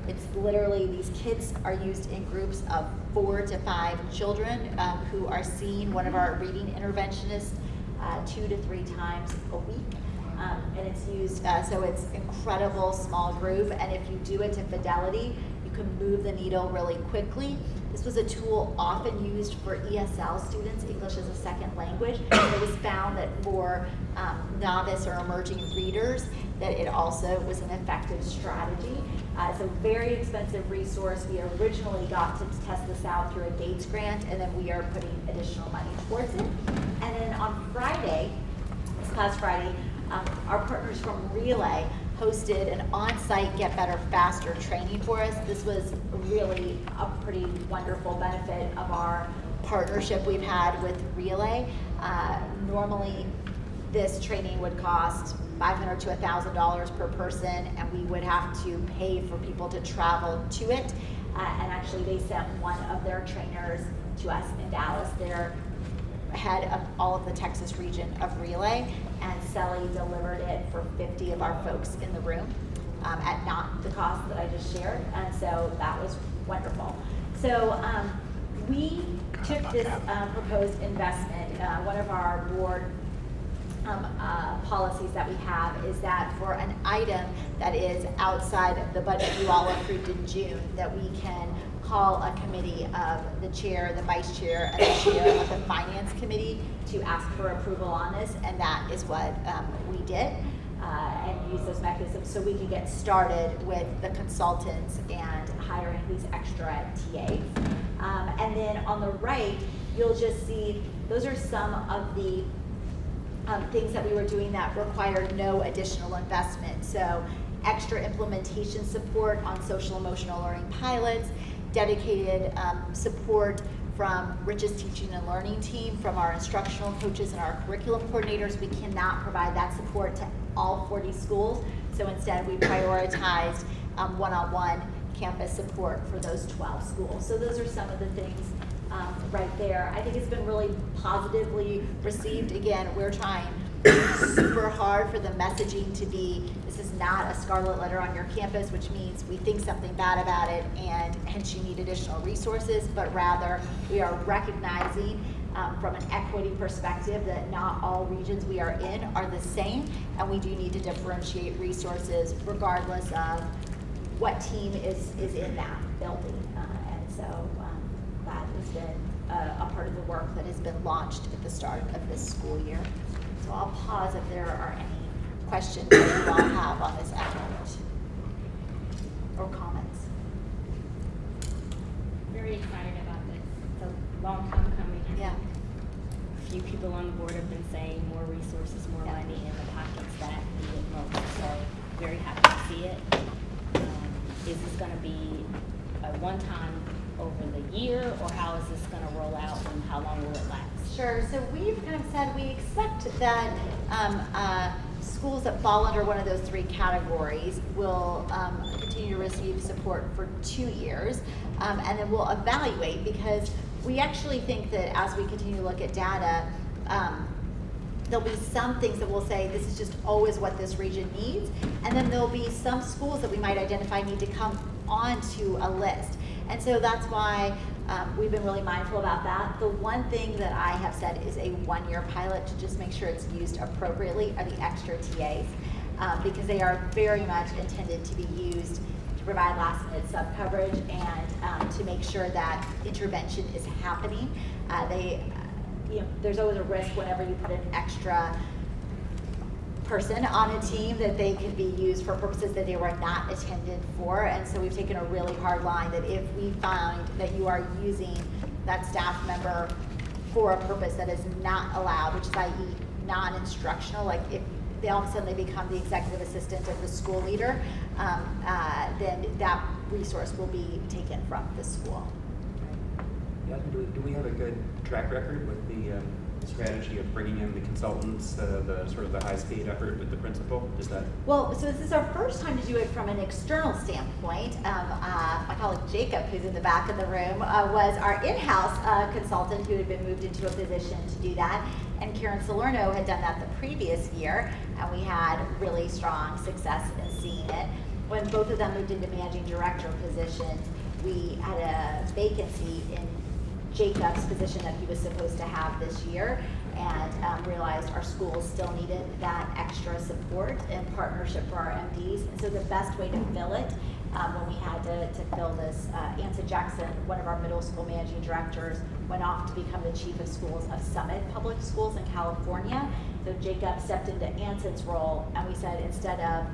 It's literally, these kids are used in groups of 4 to 5 children who are seeing one of our reading interventionists 2 to 3 times a week. And it's used, so it's incredible small group. And if you do it to fidelity, you can move the needle really quickly. This was a tool often used for ESL students, English as a second language. It was found that for novice or emerging readers, that it also was an effective strategy. It's a very expensive resource. We originally got to test this out through a Gates grant, and then we are putting additional money towards it. And then on Friday, this past Friday, our partners from Relay hosted an on-site Get Better Faster training for us. This was really a pretty wonderful benefit of our partnership we've had with Relay. Normally, this training would cost $500 to $1,000 per person, and we would have to pay for people to travel to it. And actually, they sent one of their trainers to us in Dallas. They're head of all of the Texas region of Relay, and Sally delivered it for 50 of our folks in the room at not the cost that I just shared, and so that was wonderful. So we took this proposed investment. One of our board policies that we have is that for an item that is outside of the budget you all approved in June, that we can call a committee of the chair, the vice chair, and the chair of the finance committee to ask for approval on this, and that is what we did. and use those mechanisms so we can get started with the consultants and hiring these extra TAs. And then on the right, you'll just see, those are some of the things that we were doing that required no additional investment. So extra implementation support on social emotional learning pilots, dedicated support from Rich's teaching and learning team, from our instructional coaches and our curriculum coordinators. We cannot provide that support to all 40 schools. So instead we prioritized one-on-one campus support for those 12 schools. So those are some of the things right there. I think it's been really positively received. Again, we're trying super hard for the messaging to be, this is not a scarlet letter on your campus, which means we think something bad about it and hence you need additional resources, but rather we are recognizing from an equity perspective that not all regions we are in are the same, and we do need to differentiate resources regardless of what team is in that building. And so that has been a part of the work that has been launched at the start of this school year. So I'll pause if there are any questions that you all have on this effort or comments. Very excited about this. It's a long time coming. Yeah. A few people on the board have been saying more resources, more money in the pockets that need it most. So very happy to see it. Is this going to be a one-time over the year, or how is this going to roll out, and how long will it last? Sure. So we've kind of said we expect that schools that fall under one of those three categories will continue to receive support for 2 years, and then we'll evaluate, because we actually think that as we continue to look at data, there'll be some things that we'll say this is just always what this region needs, and then there'll be some schools that we might identify need to come onto a list. And so that's why we've been really mindful about that. The one thing that I have said is a 1-year pilot to just make sure it's used appropriately are the extra TAs, because they are very much intended to be used to provide last minute sub coverage and to make sure that intervention is happening. There's always a risk whenever you put an extra person on a team that they can be used for purposes that they were not intended for. And so we've taken a really hard line that if we find that you are using that staff member for a purpose that is not allowed, which is i.e. non-instructional, like if they all of a sudden they become the executive assistant of the school leader, then that resource will be taken from the school. Yeah, do we have a good track record with the strategy of bringing in the consultants, the sort of the high-speed effort with the principal? Is that? Well, so this is our first time to do it from an external standpoint. My colleague Jacob, who's in the back of the room, was our in-house consultant who had been moved into a position to do that. And Karen Salerno had done that the previous year, and we had really strong success in seeing it. When both of them moved into managing director positions, we had a vacancy in Jacob's position that he was supposed to have this year, and realized our schools still needed that extra support and partnership for our MDs. And so the best way to fill it, when we had to fill this, Ansa Jackson, one of our middle school managing directors, went off to become the chief of schools of Summit Public Schools in California. So Jacob stepped into Ansa's role, and we said instead of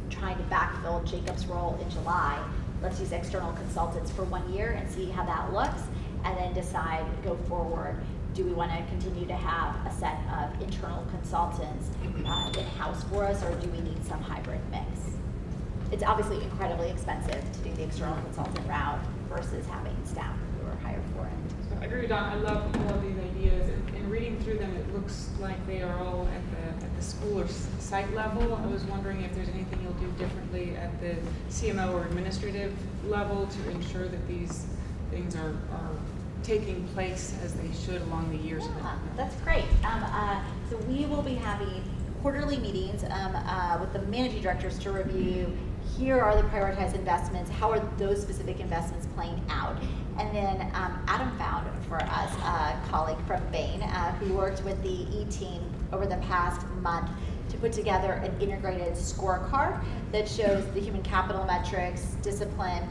trying to backfill Jacob's role in July, let's use external consultants for 1 year and see how that looks, and then decide, go forward, do we want to continue to have a set of internal consultants in-house for us, or do we need some hybrid mix? It's obviously incredibly expensive to do the external consultant route versus having staff who are hired for it. I agree with Don. I love all of these ideas, and reading through them, it looks like they are all at the school or site level. I was wondering if there's anything you'll do differently at the CMO or administrative level to ensure that these things are taking place as they should along the years. Yeah, that's great. So we will be having quarterly meetings with the managing directors to review, here are the prioritized investments, how are those specific investments playing out? And then Adam found for us a colleague from Bain who worked with the E-team over the past month to put together an integrated scorecard that shows the human capital metrics, discipline,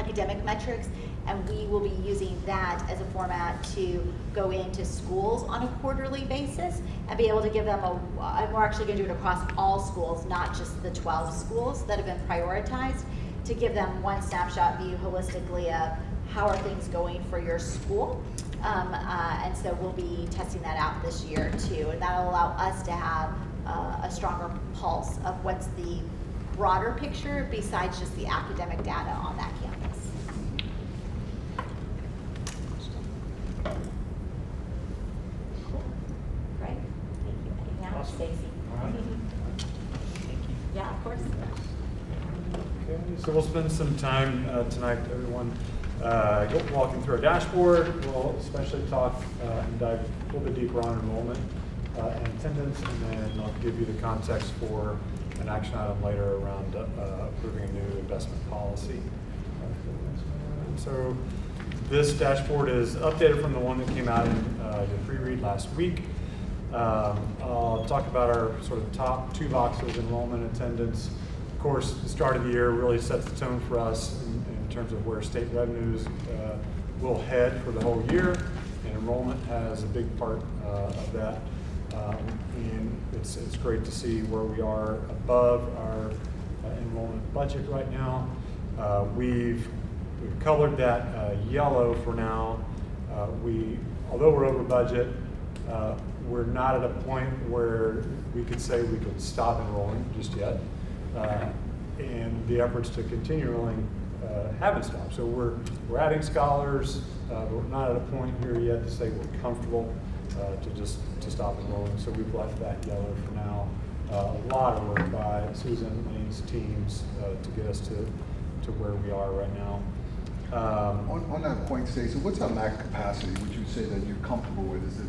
academic metrics, and we will be using that as a format to go into schools on a quarterly basis and be able to give them and we're actually going to do it across all schools, not just the 12 schools that have been prioritized, to give them one snapshot view holistically of how are things going for your school. And so we'll be testing that out this year too, and that'll allow us to have a stronger pulse of what's the broader picture besides just the academic data on that campus. Cool. Great. Thank you. Anything else, Awesome. Stacy? All right. Yeah, of course. Okay, so we'll spend some time tonight, everyone, walking through our dashboard. We'll especially talk and dive a little bit deeper on enrollment and attendance, and then I'll give you the context for an action item later around approving a new investment policy. So this dashboard is updated from the one that came out in the pre-read last week. I'll talk about our sort of top two boxes, enrollment, attendance. Of course, the start of the year really sets the tone for us in terms of where state revenues will head for the whole year, and enrollment has a big part of that. And it's great to see where we are above our enrollment budget right now. We've colored that yellow for now. Although we're over budget, we're not at a point where we could say we could stop enrolling just yet. And the efforts to continue enrolling haven't stopped. So we're adding scholars, but we're not at a point here yet to say we're comfortable to stop enrolling. So we've left that yellow for now. A lot of work by Susan and Lane's teams to get us to where we are right now. On that point, Stacey, what's our max capacity? Would you say that you're comfortable with? Is it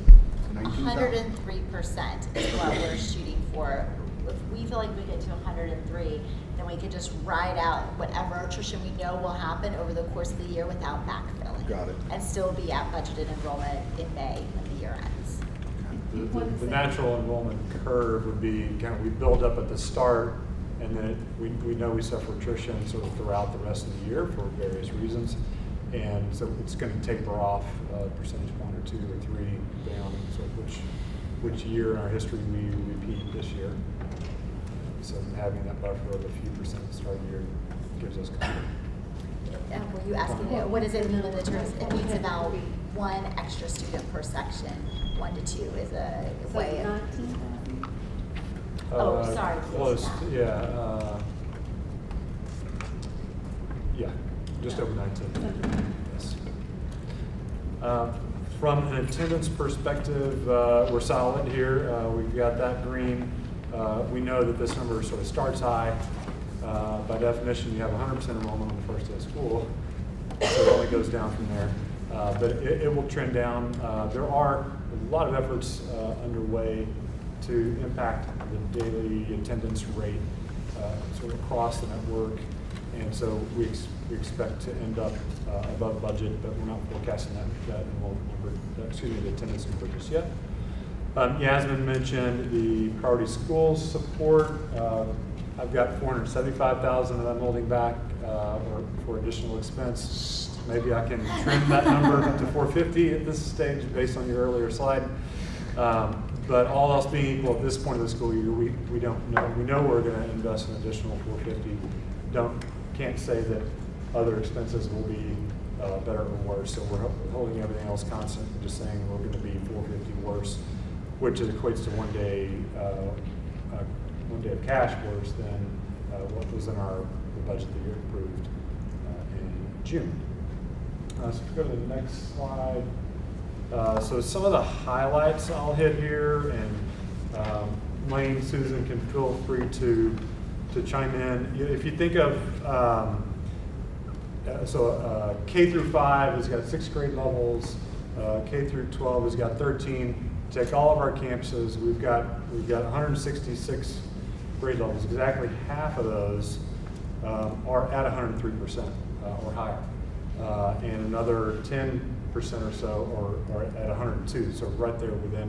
19,000? 103% is what we're shooting for. If we feel like we get to 103, then we could just ride out whatever attrition we know will happen over the course of the year without backfilling. Got it. And still be at budgeted enrollment in May when the year ends. The natural enrollment curve would be kind of we build up at the start, and then we know we suffer attrition sort of throughout the rest of the year for various reasons. And so it's going to taper off a percentage point or 2 or 3, depending on sort of which year in our history we repeat this year. So having that buffer of a few percent at the start of the year gives us comfort. Were you asking, what does it mean in the terms? It means about 1 extra student per section. 1 to 2 is a way of. 19,000? Oh, sorry. Close, yeah. Yeah, just over 19. Yes. From an attendance perspective, we're solid here. We've got that green. We know that this number sort of starts high. By definition, you have 100% enrollment on the first day of school, so it only goes down from there. But it will trend down. There are a lot of efforts underway to impact the daily attendance rate sort of across the network, and so we expect to end up above budget, but we're not forecasting that enrollment number, the attendance number just yet. Yasmin mentioned the priority schools support. I've got $475,000 that I'm holding back for additional expense. Maybe I can trim that number to $450 at this stage based on your earlier slide. But all else being equal, at this point of the school year, we don't know. We know we're going to invest an additional $450. Can't say that other expenses will be better or worse. So we're holding everything else constant. We're just saying we're going to be $450 worse, which equates to one day of cash worse than what was in the budget that you approved in June. So if we go to the next slide. So some of the highlights I'll hit here, and Lane, Susan can feel free to chime in. If you think of, K through 5 has got 6 grade levels, K through 12 has got 13. Take all of our campuses, we've got 166 grade levels. Exactly half of those are at 103% or higher, and another 10% or so are at 102. So right there within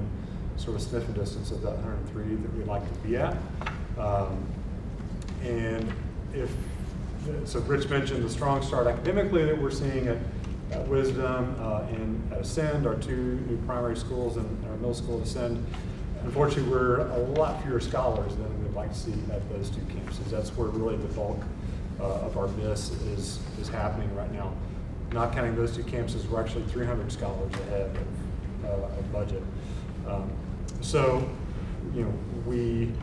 sort of sniffing distance of that 103 that we'd like to be at. And if So Rich mentioned the strong start academically that we're seeing at Wisdom and at Ascend, our two new primary schools, and our middle school at Ascend. Unfortunately, we're a lot fewer scholars than we'd like to see at those two campuses. That's where really the bulk of our miss is happening right now. Not counting those two campuses, we're actually 300 scholars ahead of budget. So, you know, we're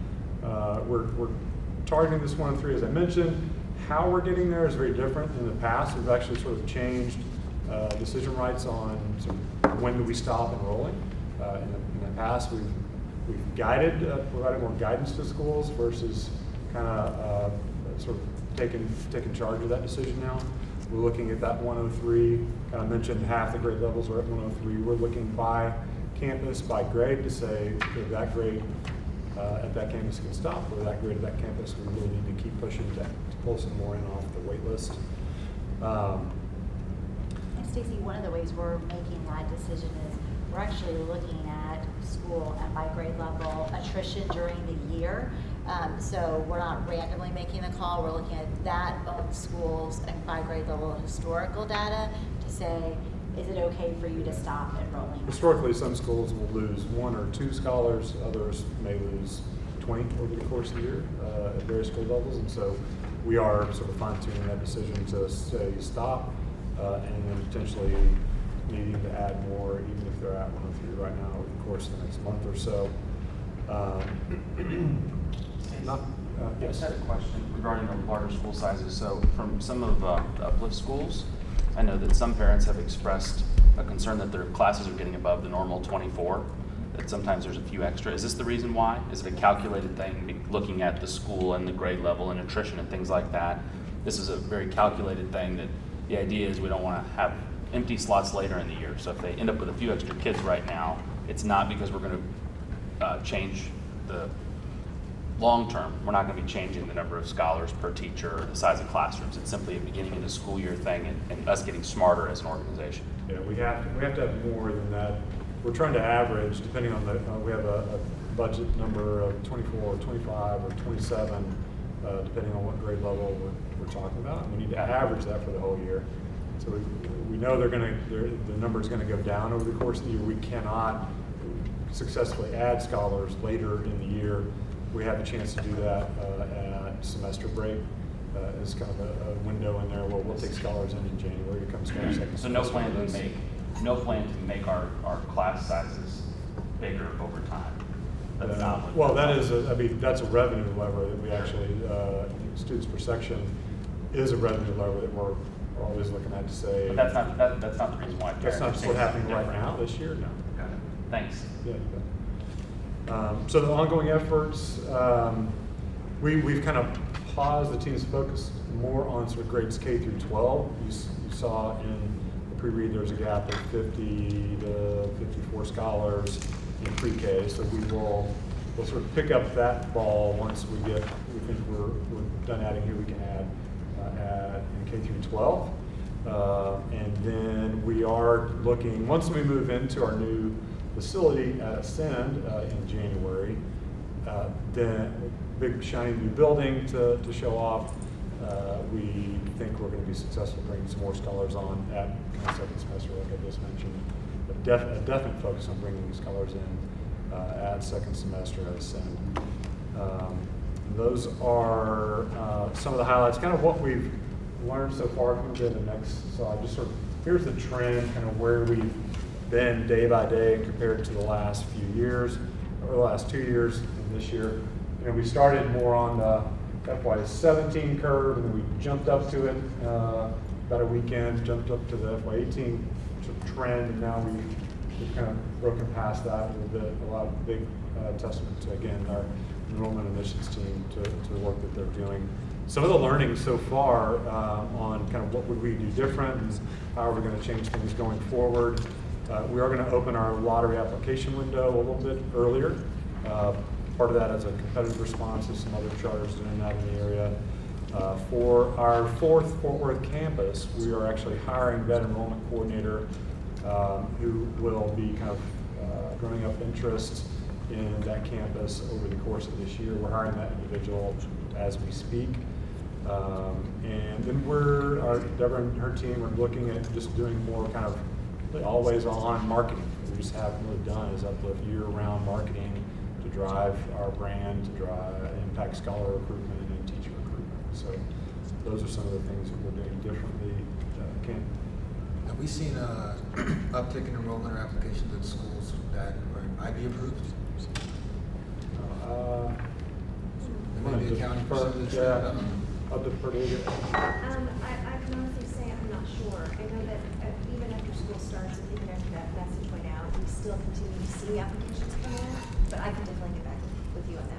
targeting this 1 and 3, as I mentioned. How we're getting there is very different. In the past, we've actually sort of changed decision rights on sort of when do we stop enrolling. In the past, we've guided, provided more guidance to schools versus kind of sort of taking charge of that decision now. We're looking at that 103, kind of mentioned half the grade levels are at 103. We're looking by campus, by grade to say, okay, that grade at that campus can stop, or that grade at that campus we really need to keep pushing to pull some more in off the wait list. And Stacy, one of the ways we're making that decision is we're actually looking at school and by grade level attrition during the year. So we're not randomly making the call. We're looking at that of schools and by grade level historical data to say, is it okay for you to stop enrolling? Historically, some schools will lose 1 or 2 scholars. Others may lose 20 over the course of the year at various grade levels. And so we are sort of fine-tuning that decision to say stop and then potentially needing to add more, even if they're at 103 right now over the course of the next month or so. I just had a question regarding the larger school sizes. So from some of the Uplift schools, I know that some parents have expressed a concern that their classes are getting above the normal 24, that sometimes there's a few extra. Is this the reason why? Is it a calculated thing, looking at the school and the grade level and attrition and things like that? This is a very calculated thing that the idea is we don't want to have empty slots later in the year. So if they end up with a few extra kids right now, it's not because we're going to change the long term. We're not going to be changing the number of scholars per teacher or the size of classrooms. It's simply a beginning of the school year thing and us getting smarter as an organization. Yeah, we have to have more than that. We're trying to average, depending on the, we have a budget number of 24 or 25 or 27, depending on what grade level we're talking about. And we need to average that for the whole year. So we know the number is going to go down over the course of the year. We cannot successfully add scholars later in the year. We have a chance to do that at semester break. It's kind of a window in there where we'll take scholars in January to come start second. So no plan to make our class sizes bigger over time. That's not what. Well, that is that's a revenue lever that we actually students per section is a revenue lever that we're always looking at to say. But that's not the reason why. That's not what's happening right now this year. No. Got it. Thanks. Yeah. So the ongoing efforts, we've kind of paused the team's focus more on sort of grades K through 12. You saw in the pre-read there's a gap of 50 to 54 scholars in pre-K. So we'll sort of pick up that ball once we think we're done adding who we can add in K through 12. And then we are looking, once we move into our new facility at Ascend in January, then big shiny new building to show off. We think we're going to be successful bringing some more scholars on at kind of second semester, like I just mentioned. A definite focus on bringing scholars in at second semester at Ascend. Those are some of the highlights, kind of what we've learned so far. From the next slide, just sort of here's the trend, kind of where we've been day by day compared to the last few years, or the last 2 years and this year. You know, we started more on the FY17 curve, and then we jumped up to it about a weekend, jumped up to the FY18 trend, and now we've kind of broken past that a little bit. A lot of big testament to, again, our enrollment admissions team to the work that they're doing. Some of the learning so far on kind of what would we do different and how are we going to change things going forward. We are going to open our lottery application window a little bit earlier. Part of that is a competitive response to some other charters doing that in the area. For our fourth Fort Worth campus, we are actually hiring that enrollment coordinator who will be kind of growing up interest in that campus over the course of this year. We're hiring that individual as we speak. And then Deborah and her team are looking at just doing more kind of always on marketing. We just haven't really done is Uplift year-round marketing to drive our brand, to impact scholar recruitment and teacher recruitment. So those are some of the things that we're doing differently. Ken? Have we seen an uptick in enrollment or applications at schools that are IB approved? Maybe a county percentage? Yeah, I'll defer to you. I can honestly say I'm not sure. I know that even after school starts and even after that message went out, we still continue to see applications come in, but I can definitely get back with you on that.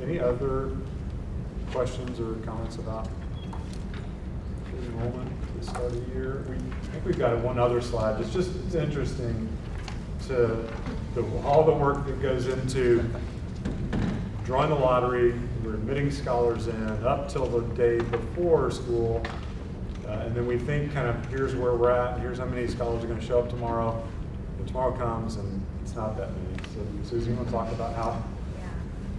Any other questions or comments about enrollment at the start of the year? I think we've got one other slide. It's interesting to all the work that goes into drawing the lottery, we're admitting scholars in up till the day before school, and then we think kind of here's where we're at, here's how many scholars are going to show up tomorrow, and tomorrow comes and it's not that many. So Susie, you want to talk about how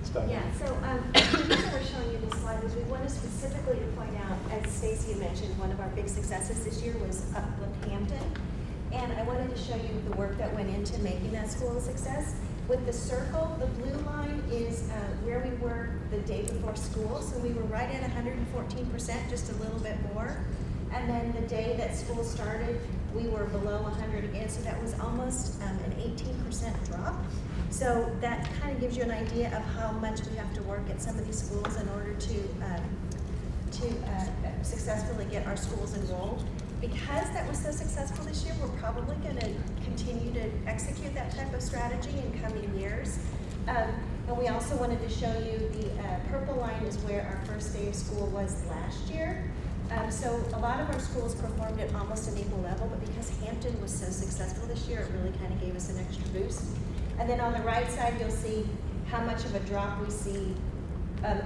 it's done? Yeah, so the reason we're showing you this slide is we want to specifically to point out, as Stacy mentioned, one of our big successes this year was Uplift Hampton. And I wanted to show you the work that went into making that school a success. With the circle, the blue line is where we were the day before school. So we were right at 114%, just a little bit more. And then the day that school started, we were below 100 again. So that was almost an 18% drop. So that kind of gives you an idea of how much we have to work at some of these schools in order to successfully get our schools enrolled. Because that was so successful this year, we're probably going to continue to execute that type of strategy in coming years. And we also wanted to show you the purple line is where our first day of school was last year. So a lot of our schools performed at almost an equal level, but because Hampton was so successful this year, it really kind of gave us an extra boost. And then on the right side, you'll see how much of a drop we see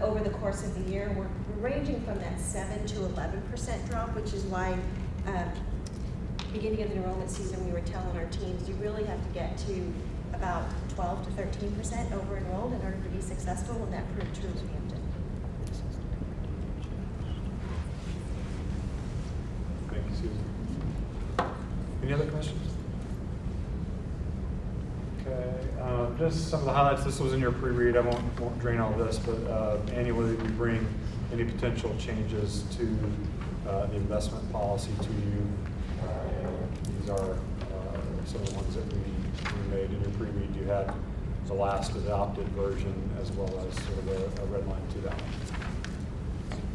over the course of the year. We're ranging from that 7 to 11% drop, which is why beginning of the enrollment season, we were telling our teams, you really have to get to about 12 to 13% over enrolled in order to be successful, and that proved true in Hampton. Thank you, Susan. Any other questions? Okay, just some of the highlights. This was in your pre-read. I won't drain all this, but annually we bring any potential changes to the investment policy to you. These are some of the ones that we made in your pre-read. You had the last adopted version as well as sort of a red line to that one.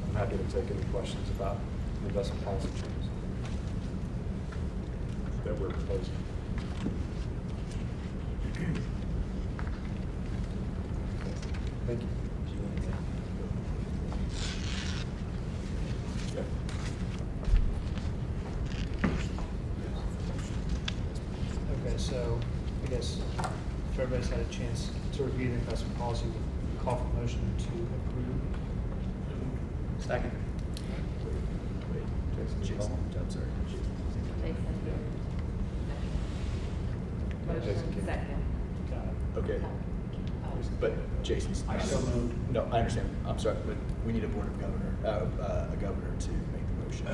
I'm happy to take any questions about the investment policy changes that we're proposing. Thank you. Okay, so I guess if everybody's had a chance to review the investment policy, we'll call for motion to approve. Second. Jason. I'm sorry. Jason. Motion second. Okay. But Jason's. I so moved. No, I understand. I'm sorry, but we need a board of governor, a governor to make the motion.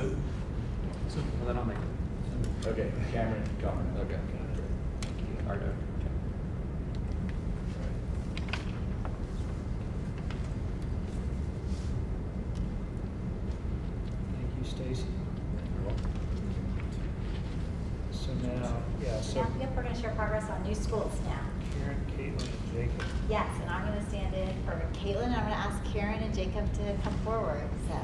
Well, then I'll make it. Okay, Cameron, governor. Okay. Ardo. Thank you, Stacy. So now, Yep, we're going to share progress on new schools now. Karen, Caitlin, and Jacob. Yes, and I'm going to stand in for Caitlin, and I'm going to ask Karen and Jacob to come forward. So,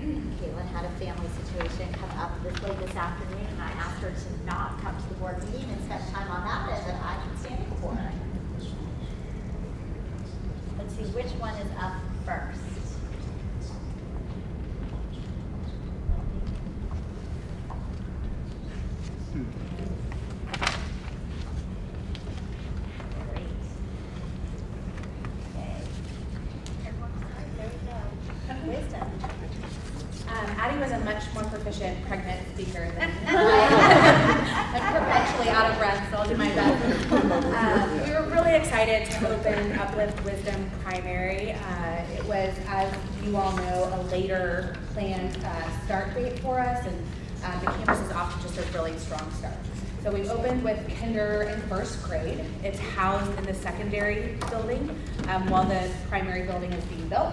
Caitlin had a family situation come up this late this afternoon, and I asked her to not come to the board meeting and spend time on that, and that I can stand in for her. Let's see, which one is up first? Addie was a much more proficient pregnant speaker than I'm perpetually out of breath, so I'll do my best. We were really excited to open Uplift Wisdom Primary. It was, as you all know, a later planned start date for us, and the campus is off to just a really strong start. So we opened with kinder and first grade. It's housed in the secondary building while the primary building is being built.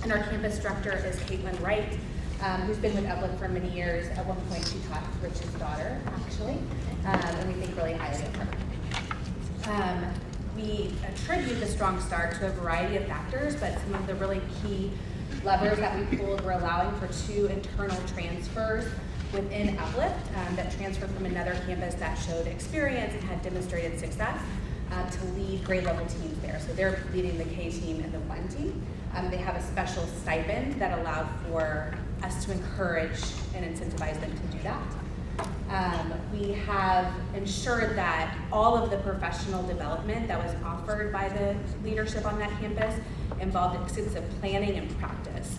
And our campus director is Caitlin Wright, who's been with Uplift for many years. At one point, she taught Rich's daughter, actually, and we think really highly of her. We attribute the strong start to a variety of factors, but some of the really key levers that we pulled were allowing for 2 internal transfers within Uplift that transferred from another campus that showed experience and had demonstrated success to lead grade level teams there. So they're leading the K team and the 1 team. They have a special stipend that allowed for us to encourage and incentivize them to do that. We have ensured that all of the professional development that was offered by the leadership on that campus involved extensive planning and practice.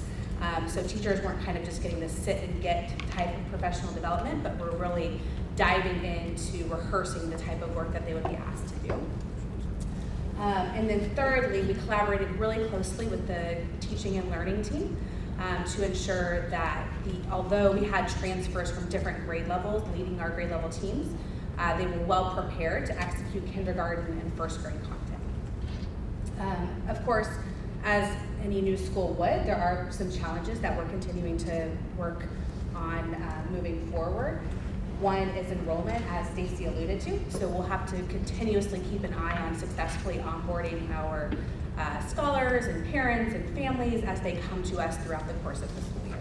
So teachers weren't kind of just getting the sit and get type of professional development, but were really diving into rehearsing the type of work that they would be asked to do. And then thirdly, we collaborated really closely with the teaching and learning team to ensure that although we had transfers from different grade levels leading our grade level teams, they were well prepared to execute kindergarten and first grade content. Of course, as any new school would, there are some challenges that we're continuing to work on moving forward. One is enrollment, as Stacy alluded to. So we'll have to continuously keep an eye on successfully onboarding our scholars and parents and families as they come to us throughout the course of the school year.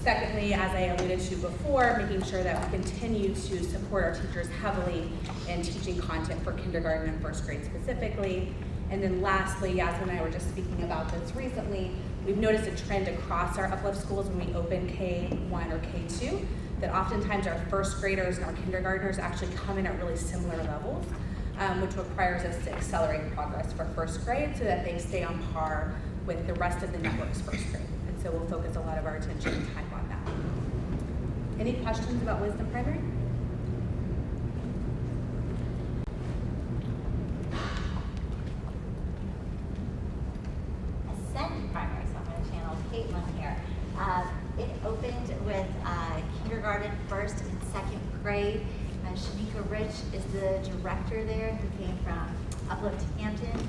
Secondly, as I alluded to before, making sure that we continue to support our teachers heavily in teaching content for kindergarten and first grade specifically. And then lastly, Yasmin and I were just speaking about this recently, we've noticed a trend across our Uplift schools when we open K1 or K2, that oftentimes our first graders and our kindergartners actually come in at really similar levels, which requires us to accelerate progress for first grade so that they stay on par with the rest of the network's first grade. And so we'll focus a lot of our attention and time on that. Any questions about Wisdom Primary? Primary, so I'm going to channel Caitlin here. It opened with kindergarten, first and second grade. Shanika Rich is the director there, who came from Uplift Hampton.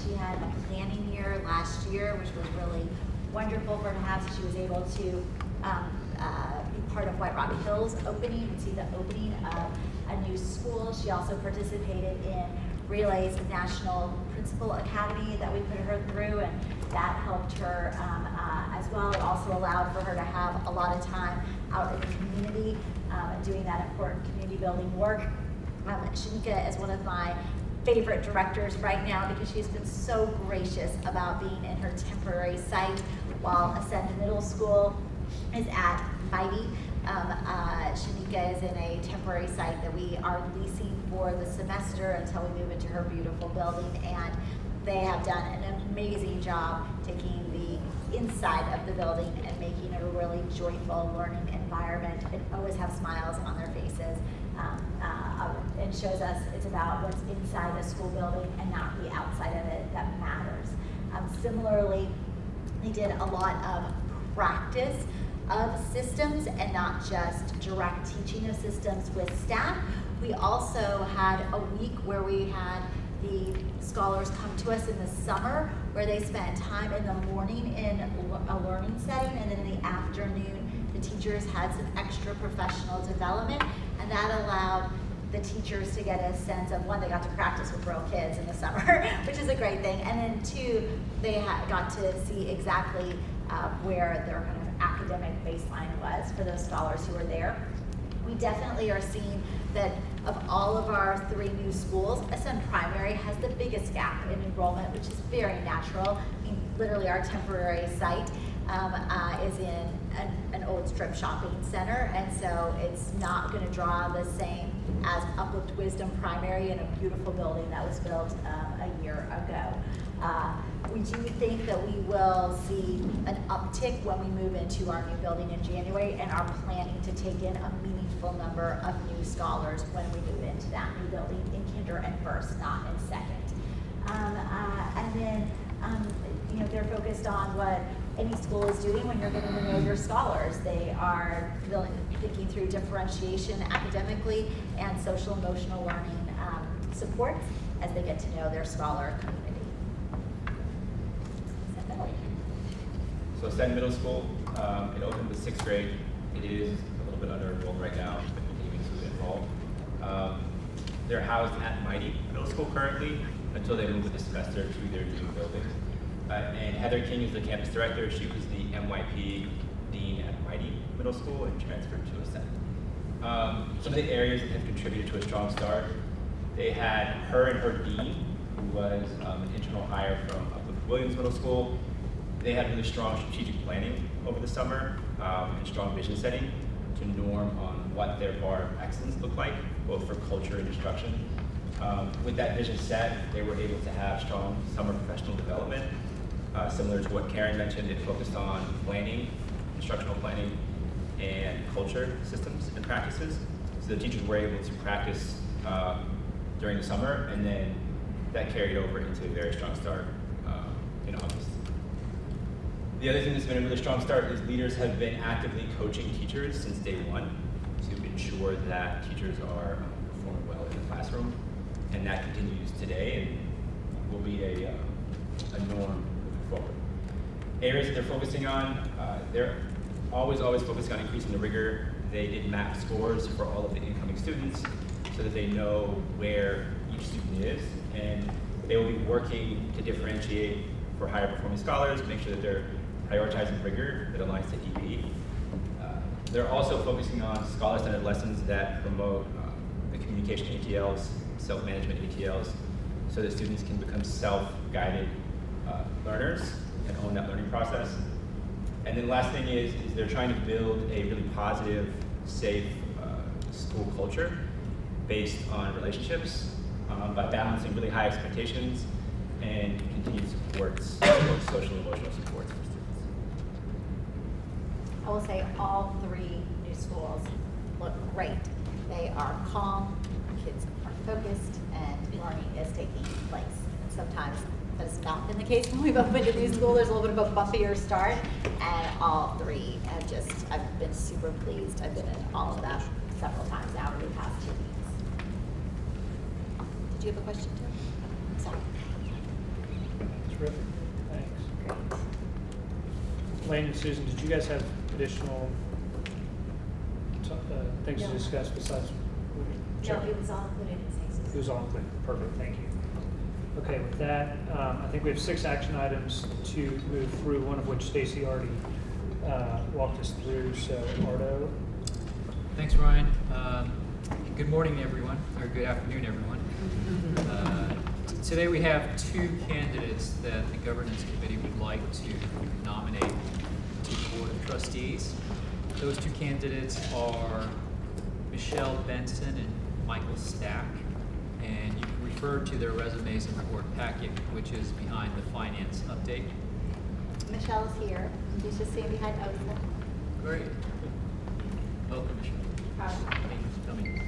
She had a planning year last year, which was really wonderful for her to have. So she was able to be part of White Rock Hills opening and see the opening of a new school. She also participated in Relay's National Principal Academy that we put her through, and that helped her as well. It also allowed for her to have a lot of time out in the community doing that important community building work. Shanika is one of my favorite directors right now because she's been so gracious about being in her temporary site while Ascend Middle School is at Mighty. Shanika is in a temporary site that we are leasing for the semester until we move into her beautiful building, and they have done an amazing job taking the inside of the building and making it a really joyful learning environment and always have smiles on their faces, and shows us it's about what's inside the school building and not the outside of it that matters. Similarly, they did a lot of practice of systems and not just direct teaching of systems with staff. We also had a week where we had the scholars come to us in the summer where they spent time in the morning in a learning setting, and then in the afternoon the teachers had some extra professional development, and that allowed the teachers to get a sense of, one, they got to practice with real kids in the summer, which is a great thing, and then two, they got to see exactly where their kind of academic baseline was for those scholars who were there. We definitely are seeing that of all of our 3 new schools, Ascend Primary has the biggest gap in enrollment, which is very natural. I mean, literally our temporary site is in an old strip shopping center, and so it's not going to draw the same as Uplift Wisdom Primary in a beautiful building that was built a year ago. We do think that we will see an uptick when we move into our new building in January and are planning to take in a meaningful number of new scholars when we move into that new building in kinder and first, not in second. And then, you know, they're focused on what any school is doing when you're getting to know your scholars. They are thinking through differentiation academically and social emotional learning supports as they get to know their scholar community. So Senn Middle School, it opened with 6th grade. It is a little bit under enrolled right now, but continuing to enroll. They're housed at Mighty Middle School currently until they move with the semester to their new building. And Heather King is the campus director. She was the MYP dean at Mighty Middle School and transferred to Senn. Some of the areas that have contributed to a strong start, they had her and her dean, who was an internal hire from Uplift Williams Middle School. They had really strong strategic planning over the summer and strong vision setting to norm on what their bar of excellence looked like, both for culture and instruction. With that vision set, they were able to have strong summer professional development. Similar to what Karen mentioned, it focused on planning, instructional planning, and culture systems and practices. So the teachers were able to practice during the summer, and then that carried over into a very strong start in August. The other thing that's been a really strong start is leaders have been actively coaching teachers since day one to ensure that teachers are performing well in the classroom, and that continues today and will be a norm moving forward. Areas that they're focusing on, they're always focusing on increasing the rigor. They did map scores for all of the incoming students so that they know where each student is, and they will be working to differentiate for higher performing scholars, make sure that they're prioritizing rigor that aligns to EB. They're also focusing on scholar-centered lessons that promote the communication ATLs, self-management ATLs, so that students can become self-guided learners and own that learning process. And then the last thing is they're trying to build a really positive, safe school culture based on relationships by balancing really high expectations and continued supports, both social and emotional supports for students. I will say all 3 new schools look great. They are calm, kids are focused, and learning is taking place. And sometimes that's not been the case when we've opened a new school. There's a little bit of a bumpier start, and all 3 have I've been super pleased. I've been in all of that several times now over the past 2 weeks. Did you have a question, Tim? Sorry. Terrific, thanks. Great. Lane and Susan, did you guys have additional things to discuss besides? No, it was all included in Sage's. It was all included, perfect, thank you. Okay, with that, I think we have 6 action items to move through, one of which Stacy already walked us through, so Ardo. Thanks, Ryan. Good morning, everyone, or good afternoon, everyone. Today we have 2 candidates that the Governance Committee would like to nominate to the Board of Trustees. Those 2 candidates are Michelle Benson and Michael Stack, and you can refer to their resumes in the board packet, which is behind the finance update. Michelle's here. She's just sitting behind Osa. Great. Welcome, Michelle. Hi. Thank you for coming.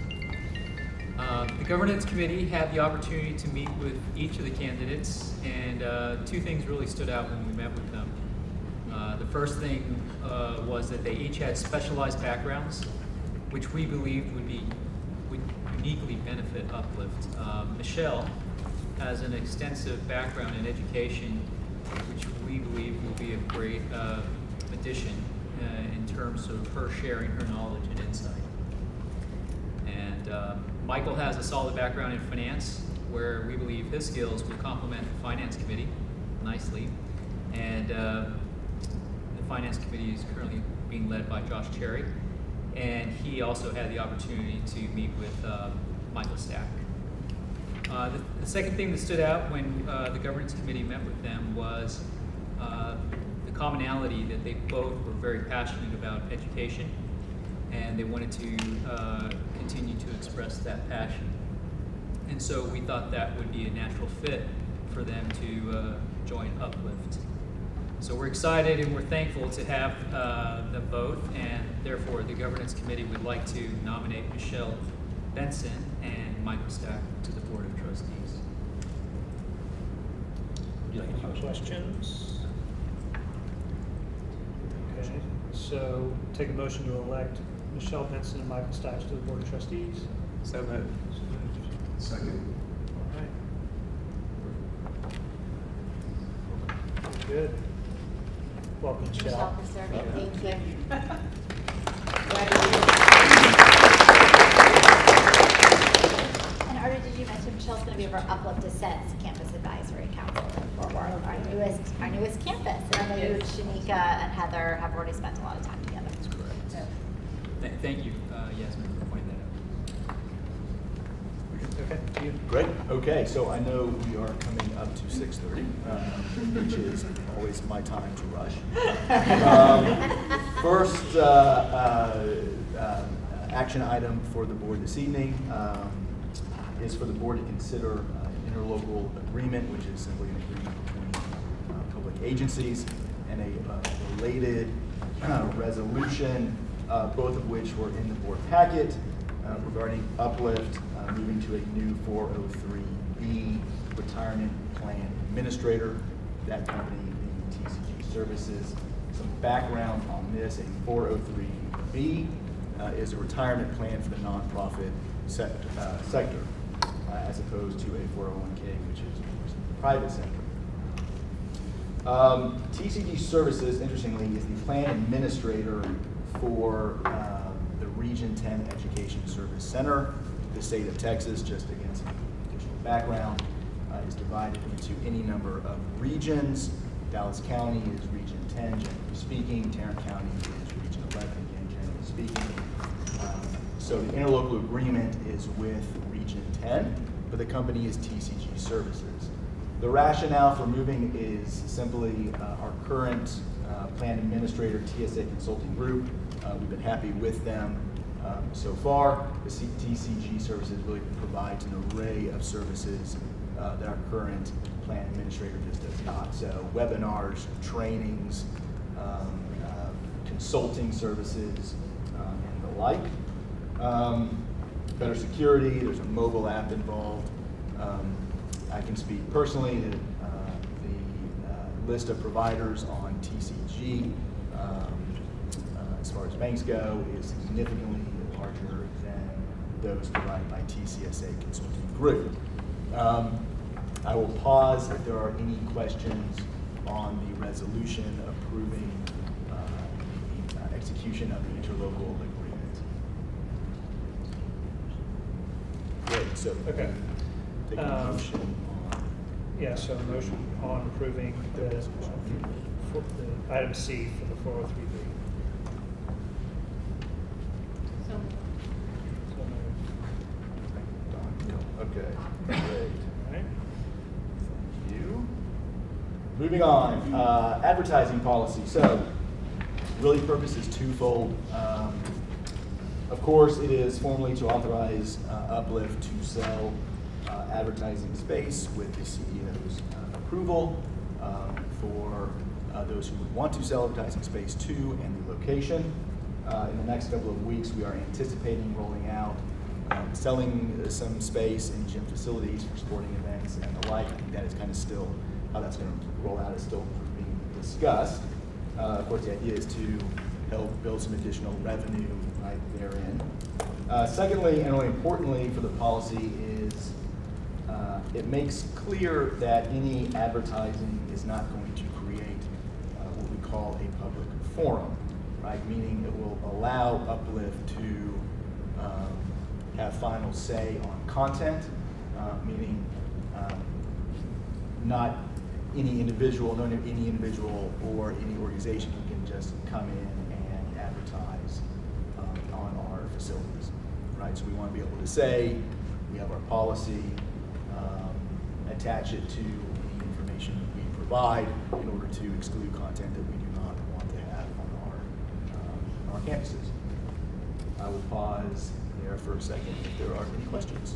The Governance Committee had the opportunity to meet with each of the candidates, and 2 things really stood out when we met with them. The first thing was that they each had specialized backgrounds, which we believed would uniquely benefit Uplift. Michelle has an extensive background in education, which we believe will be a great addition in terms of her sharing her knowledge and insight. And Michael has a solid background in finance, where we believe his skills will complement the Finance Committee nicely. And the Finance Committee is currently being led by Josh Cherry. And he also had the opportunity to meet with Michael Stack. The second thing that stood out when the Governance Committee met with them was the commonality that they both were very passionate about education, and they wanted to continue to express that passion. And so we thought that would be a natural fit for them to join Uplift. So we're excited and we're thankful to have them both, and therefore the governance committee would like to nominate Michelle Benson and Michael Stack to the Board of Trustees. Any questions? Okay, so take a motion to elect Michelle Benson and Michael Stacks to the Board of Trustees. So moved. Second. All right. Good. Welcome, Michelle. Michelle, for serving. Thank you. And Arda, did you mention Michelle's going to be over Uplift Ascent's Campus Advisory Council in Fort Worth, our newest campus. And I know you, Shanika and Heather have already spent a lot of time together. That's correct. So. Thank you, Yasmin, for pointing that out. Okay, you. Great. Okay, so I know we are coming up to 6:30, which is always my time to rush. First action item for the board this evening is for the board to consider an interlocal agreement, which is simply an agreement between public agencies, and a related resolution, both of which were in the board packet regarding Uplift moving to a new 403B retirement plan administrator, that company being TCG Services. Some background on this: a 403B is a retirement plan for the nonprofit sector, as opposed to a 401k, which is of course the private sector. TCG Services, interestingly, is the plan administrator for the Region 10 Education Service Center. The state of Texas, just again some additional background, is divided into any number of regions. Dallas County is Region 10, generally speaking. Tarrant County is Region 11, again, generally speaking. So the interlocal agreement is with Region 10, but the company is TCG Services. The rationale for moving is simply our current plan administrator, TSA Consulting Group. We've been happy with them so far. The TCG Services really provides an array of services that our current plan administrator just does not. So webinars, trainings, consulting services, and the like. Better security, there's a mobile app involved. I can speak personally that the list of providers on TCG, as far as banks go, is significantly larger than those provided by TCSA Consulting Group. I will pause if there are any questions on the resolution approving the execution of the interlocal agreement. Great, so Okay. take a motion on. Yeah, so a motion on approving the item C for the 403B. So Okay, great. All right. Thank you. Moving on, advertising policy. So, really, purpose is twofold. Of course, it is formally to authorize Uplift to sell advertising space with the CEO's approval for those who would want to sell advertising space to and the location. In the next couple of weeks, we are anticipating rolling out selling some space in gym facilities for sporting events and the like. I think that is kind of still, how that's going to roll out is still being discussed. Of course, the idea is to help build some additional revenue right therein. Secondly, and really importantly for the policy, is it makes clear that any advertising is not going to create what we call a public forum, right? Meaning it will allow Uplift to have final say on content, meaning not any individual, no any individual or any organization can just come in and advertise on our facilities, right? So we want to be able to say, we have our policy, attach it to the information that we provide in order to exclude content that we do not want to have on our campuses. I will pause there for a second if there are any questions.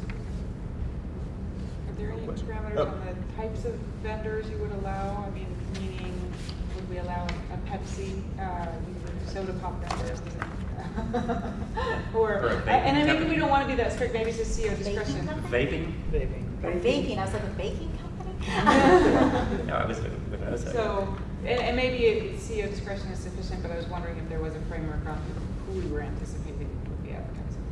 there any Question. parameters Oh. on the types of vendors you would allow? I mean, meaning, would we allow a Pepsi, soda pop vendors? Or, For a vaping and then maybe company? we don't want to be that strict, maybe it's just CEO discretion. Vaping? Baking, I was like, a baking company? No, I was looking for those. So, and maybe CEO discretion is sufficient, but I was wondering if there was a framework on who we were anticipating would be advertising.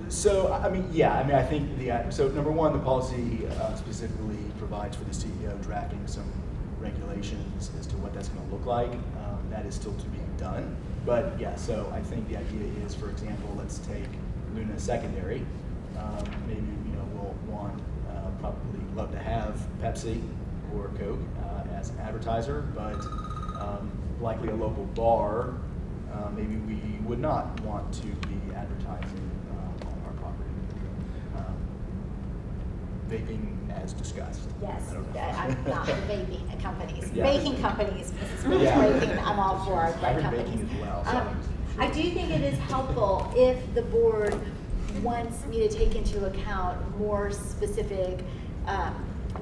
So, I mean, I think so number one, the policy specifically provides for the CEO drafting some regulations as to what that's going to look like. That is still to be done. But yeah, so I think the idea is, for example, let's take Luna Secondary. Maybe, we'll want, probably love to have Pepsi or Coke as an advertiser, but likely a local bar, maybe we would not want to be advertising on our property. Vaping as discussed. Yes, I don't know. I'm not for vaping companies. Yeah. Baking companies, Mrs. Smith's baking, I'm all for, I've but heard companies. baking as well, so. I do think it is helpful if the board wants me to take into account more specific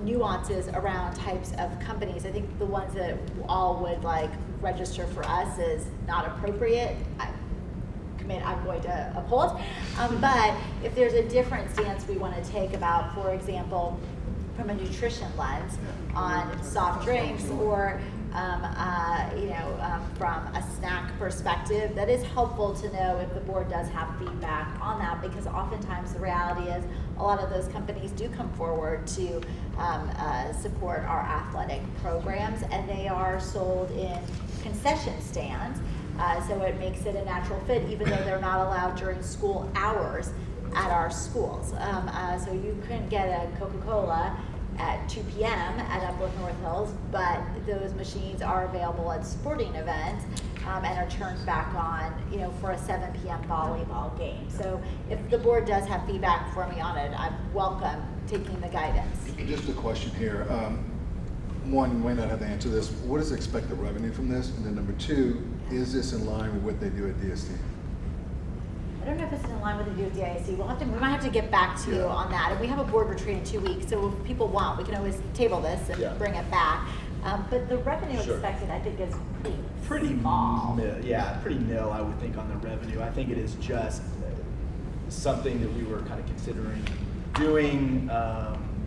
nuances around types of companies. I think the ones that all would like register for us is not appropriate. I'm going to uphold. But if there's a different stance we want to take about, for example, from a nutrition lens on soft drinks or from a snack perspective, that is helpful to know if the board does have feedback on that, because oftentimes the reality is a lot of those companies do come forward to support our athletic programs, and they are sold in concession stands. So it makes it a natural fit, even though they're not allowed during school hours at our schools. So you couldn't get a Coca-Cola at 2 p.m. at Uplift North Hills, but those machines are available at sporting events and are turned back on, for a 7 p.m. volleyball game. So if the board does have feedback for me on it, I welcome taking the guidance. Just a question here. One, you might not have to answer this. What is the expected revenue from this? And then number two, is this in line with what they do at DST? I don't know if it's in line with the DIC. We might have to get back to you on that. And we have a board retreat in 2 weeks, so if people want, we can always table this and bring it back. But the revenue expected, I think, is pretty small. Pretty nil, I would think, on the revenue. I think it is just something that we were kind of considering doing.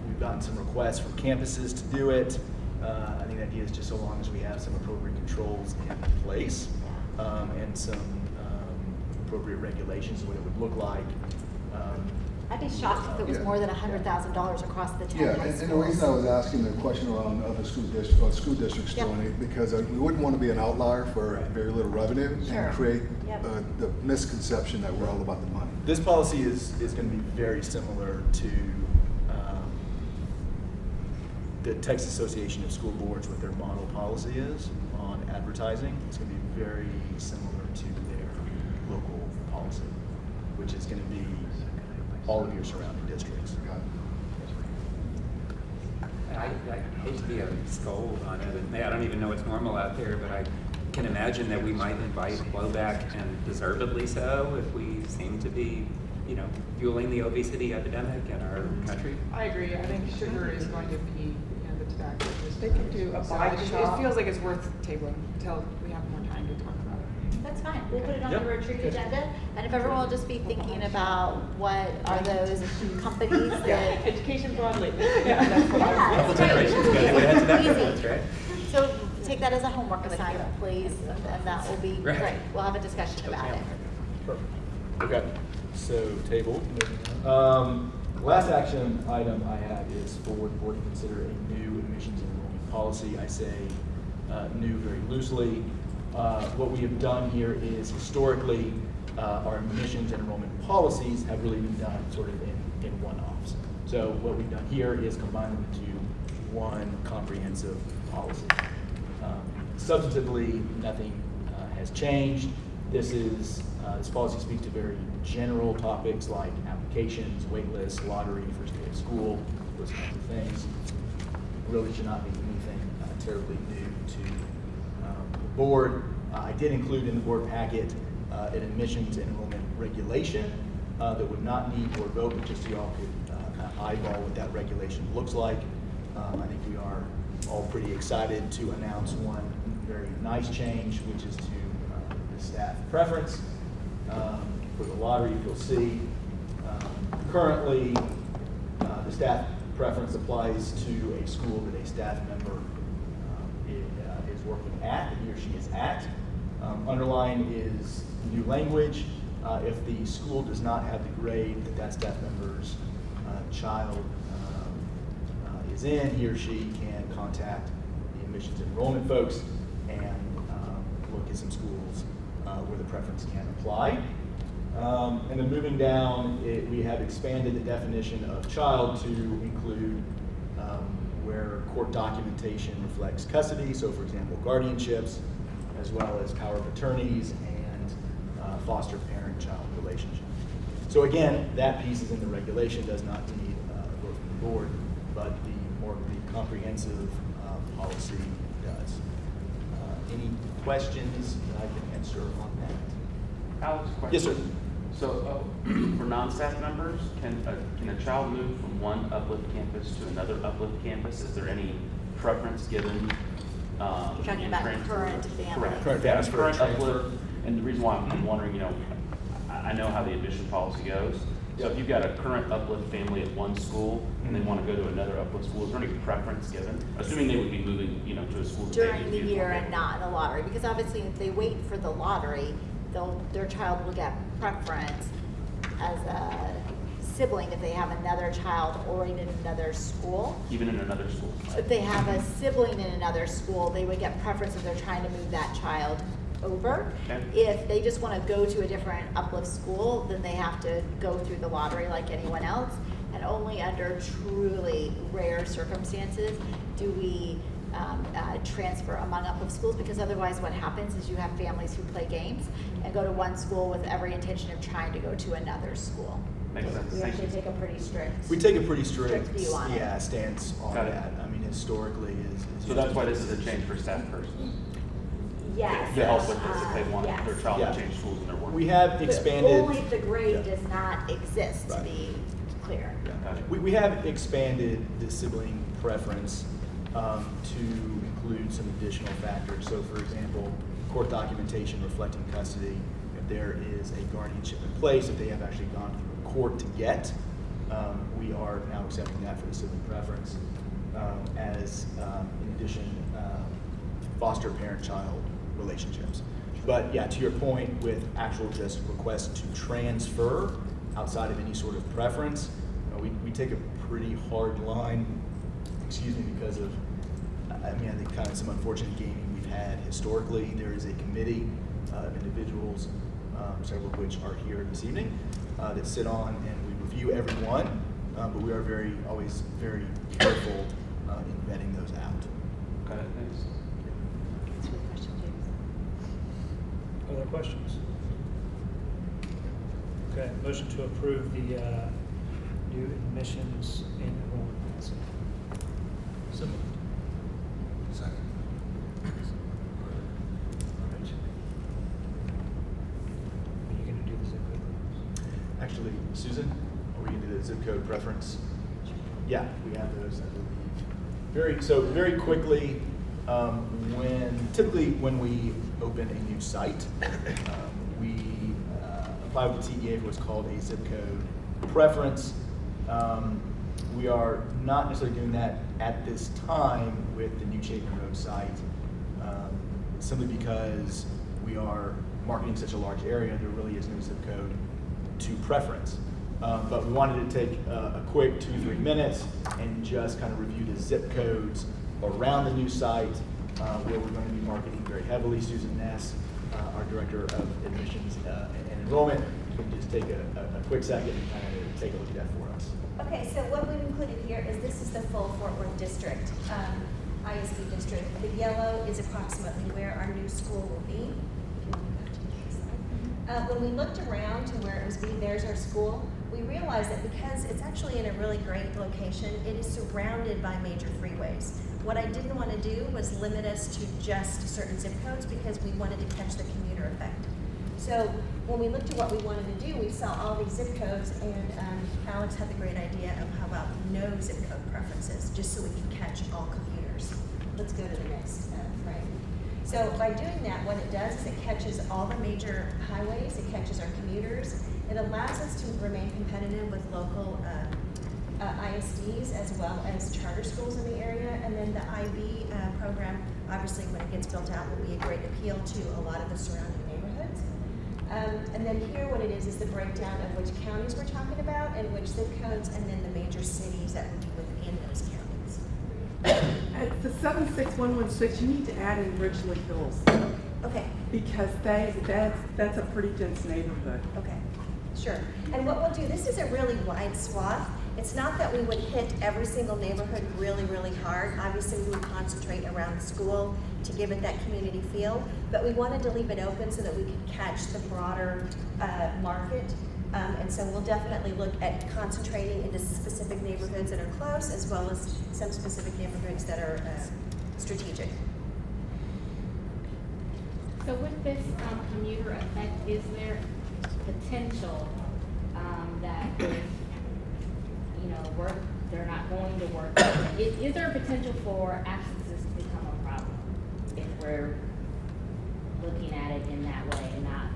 We've gotten some requests from campuses to do it. I think the idea is just so long as we have some appropriate controls in place and some appropriate regulations of what it would look like. I'd be shocked if it was more than $100,000 across the 10 Yeah, high and schools. the reason I was asking the question around other school districts doing it, because we wouldn't want to be an outlier for very little revenue and create the misconception that we're all about the money. This policy is going to be very similar to the Texas Association of School Boards, what their model policy is on advertising. It's going to be very similar to their local policy, which is going to be all of your surrounding districts. I hate to be a scold on it. I don't even know what's normal out there, but I can imagine that we might invite blowback, and deservedly so, if we seem to be, fueling the obesity epidemic in our country. I agree. I think sugar is going to be, the tobacco. They could do a bike shop. It feels like it's worth tabling until we have more time to talk about it. That's fine. We'll put it on the retreat agenda. And if everyone will just be thinking about what are those companies that... Education broadly. That's what I was Easy. Right? So take that as a homework assignment, please, and that will be great. We'll have a discussion about it. Perfect. Okay, so table. Last action item I have is for the board to consider a new admissions enrollment policy. I say new very loosely. What we have done here is historically our admissions and enrollment policies have really been done sort of in one-offs. So what we've done here is combine them into one comprehensive policy. Substantively, nothing has changed. This policy speaks to very general topics like applications, wait lists, lottery, first day of school, those kinds of things. Really should not be anything terribly new to the board. I did include in the board packet an admissions and enrollment regulation that would not need board vote, but just so y'all could kind of eyeball what that regulation looks like. I think we are all pretty excited to announce one very nice change, which is to the staff preference. For the lottery, you'll see currently the staff preference applies to a school that a staff member is working at, that he or she is at. Underlined is new language. If the school does not have the grade that that staff member's child is in, he or she can contact the admissions enrollment folks and look at some schools where the preference can apply. And then moving down, we have expanded the definition of child to include where court documentation reflects custody, so for example, guardianships, as well as power of attorneys and foster parent-child relationship. So again, that piece is in the regulation, does not need a vote from the board, but the comprehensive policy does. Any questions that I can answer on that? Alex, question. Yes, sir. So for non-staff members, can a child move from one Uplift campus to another Uplift campus? Is there any preference given? You're talking about current family. Correct. Current families for Current transfer. Uplift. And the reason why I'm wondering, you know, I know how the admission policy goes. So if you've got a current Uplift family at one school and they want to go to another Uplift school, is there any preference given? Assuming they would be moving, you know, to a school that During they the year and not in the lottery, because obviously if they wait for the lottery, their child will get preference as a sibling if they have another child already in another school. Even in another school? If they have a sibling in another school, they would get preference if they're trying to move that child over. Okay. If they just want to go to a different Uplift school, then they have to go through the lottery like anyone else. And only under truly rare circumstances do we transfer among Uplift schools, because otherwise what happens is you have families who play games and go to one school with every intention of trying to go to another school. Makes sense. We Thank actually you. take a pretty strict. We take a pretty strict view on it. stance on Got it. that. I mean, historically is. So that's why this is a change for staff person? Yes. To help with this if they want yes. their child Yeah. to change schools in their work. We have But expanded. only if the grade does not exist, to Right. be clear. Got it. We have expanded the sibling preference to include some additional factors. So for example, court documentation reflecting custody, if there is a guardianship in place, if they have actually gone through court to get, we are now accepting that for the sibling preference. As in addition, foster parent-child relationships. But yeah, to your point, with actual just requests to transfer outside of any sort of preference, we take a pretty hard line, because of, I think kind of some unfortunate gaming we've had historically. There is a committee of individuals, several of which are here this evening, that sit on and we review everyone, but we are always very careful in vetting those out. Got it, thanks. Thanks for the question, James. Other questions? Okay, motion to approve the new admissions and enrollment policy. So moved. Second. Are you gonna do the zip code? Actually, Susan, are we going to do the zip code preference? Yeah, we have those, I believe. Very quickly, typically when we open a new site, we apply with the TEA for what's called a zip code preference. We are not necessarily doing that at this time with the new Chapin Road site, simply because we are marketing such a large area, there really is no zip code to preference. But we wanted to take a quick 2-3 minutes and just kind of review the zip codes around the new site, where we're going to be marketing very heavily. Susan Ness, our Director of Admissions and Enrollment, can just take a quick second and kind of take a look at that for us. Okay, so what we've included here is this is the full Fort Worth district, ISD district. The yellow is approximately where our new school will be. When we looked around to where it was there's our school, we realized that because it's actually in a really great location, it is surrounded by major freeways. What I didn't want to do was limit us to just certain zip codes because we wanted to catch the commuter effect. So when we looked at what we wanted to do, we saw all these zip codes, and Alex had the great idea of how about no zip code preferences, just so we could catch all commuters. Let's go to the next frame. So by doing that, what it does is it catches all the major highways, it catches our commuters, it allows us to remain competitive with local ISDs as well as charter schools in the area, and then the IB program, obviously when it gets built out, will be a great appeal to a lot of the surrounding neighborhoods. And then here what it is the breakdown of which counties we're talking about and which zip codes, and then the major cities that would be within those counties. At the 76116, you need to add in Ridgely Hills. Okay. Because that's a pretty dense neighborhood. Okay, sure. And what we'll do, this is a really wide swath. It's not that we would hit every single neighborhood really, really hard. Obviously, we would concentrate around the school to give it that community feel, but we wanted to leave it open so that we could catch the broader market. And so we'll definitely look at concentrating into specific neighborhoods that are close, as well as some specific neighborhoods that are strategic. So with this commuter effect, is there potential that if, work, they're not going to work, is there a potential for absences to become a problem if we're looking at it in that way and not?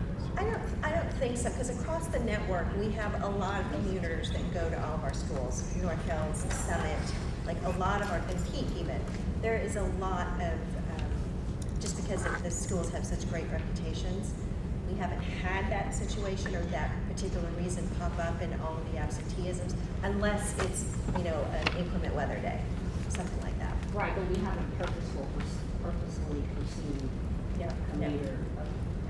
I don't think so, because across the network, we have a lot of commuters that go to all of our schools, North Hills, Summit, like a lot of our, and Peak even. There is a lot of, just because the schools have such great reputations, we haven't had that situation or that particular reason pop up in all of the absenteeisms, unless it's, an inclement weather day, something like that. Right, but we haven't purposefully pursued commuter.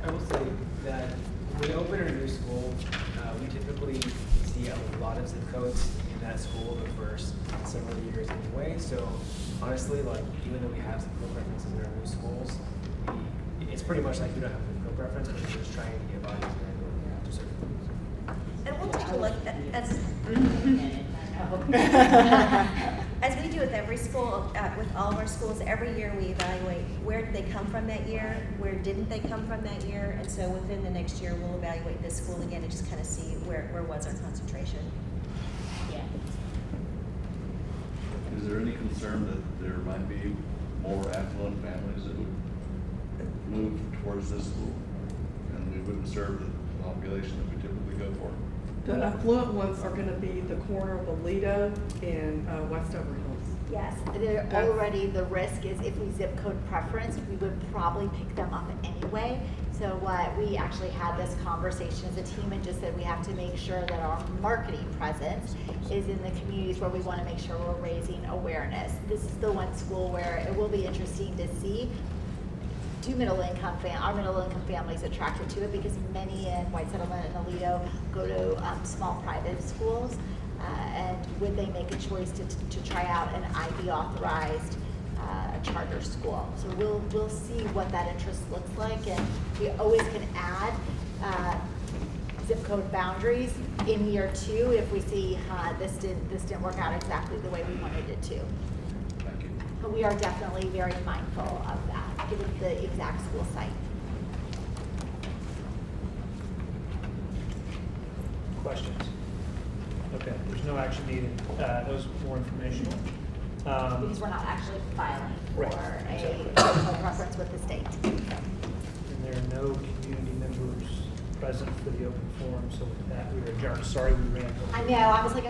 I will say that when we open a new school, we typically see a lot of zip codes in that school the first several years anyway. So honestly, even though we have zip code preferences in our new schools, it's pretty much like we don't have a zip code preference, but we're just trying to get bodies to certain schools. And we'll take a look as we do with every school, with all of our schools, every year we evaluate where did they come from that year, where didn't they come from that year, and so within the next year we'll evaluate this school again and just kind of see where was our concentration. Yeah. Is there any concern that there might be more affluent families that would move towards this school and we wouldn't serve the population that we typically go for? The affluent ones are going to be the corner of Alita and Westover Hills. Yes, already the risk is if we zip code preference, we would probably pick them up anyway. So what we actually had this conversation as a team and just said we have to make sure that our marketing presence is in the communities where we want to make sure we're raising awareness. This is the one school where it will be interesting to see our middle-income families attracted to it, because many in White Settlement and Aledo go to small private schools, and would they make a choice to try out an IB authorized charter school? So we'll see what that interest looks like, and we always can add zip code boundaries in year 2 if we see this didn't work out exactly the way we wanted it to. Thank you. But we are definitely very mindful of that, given the exact school site. Questions? Okay, there's no action needed. Those more informational. Because we're not actually filing for Right, a preference with the state. And there are no community members present for the open forum, so with that, we are adjourned. Sorry we ran over. I know, I was like.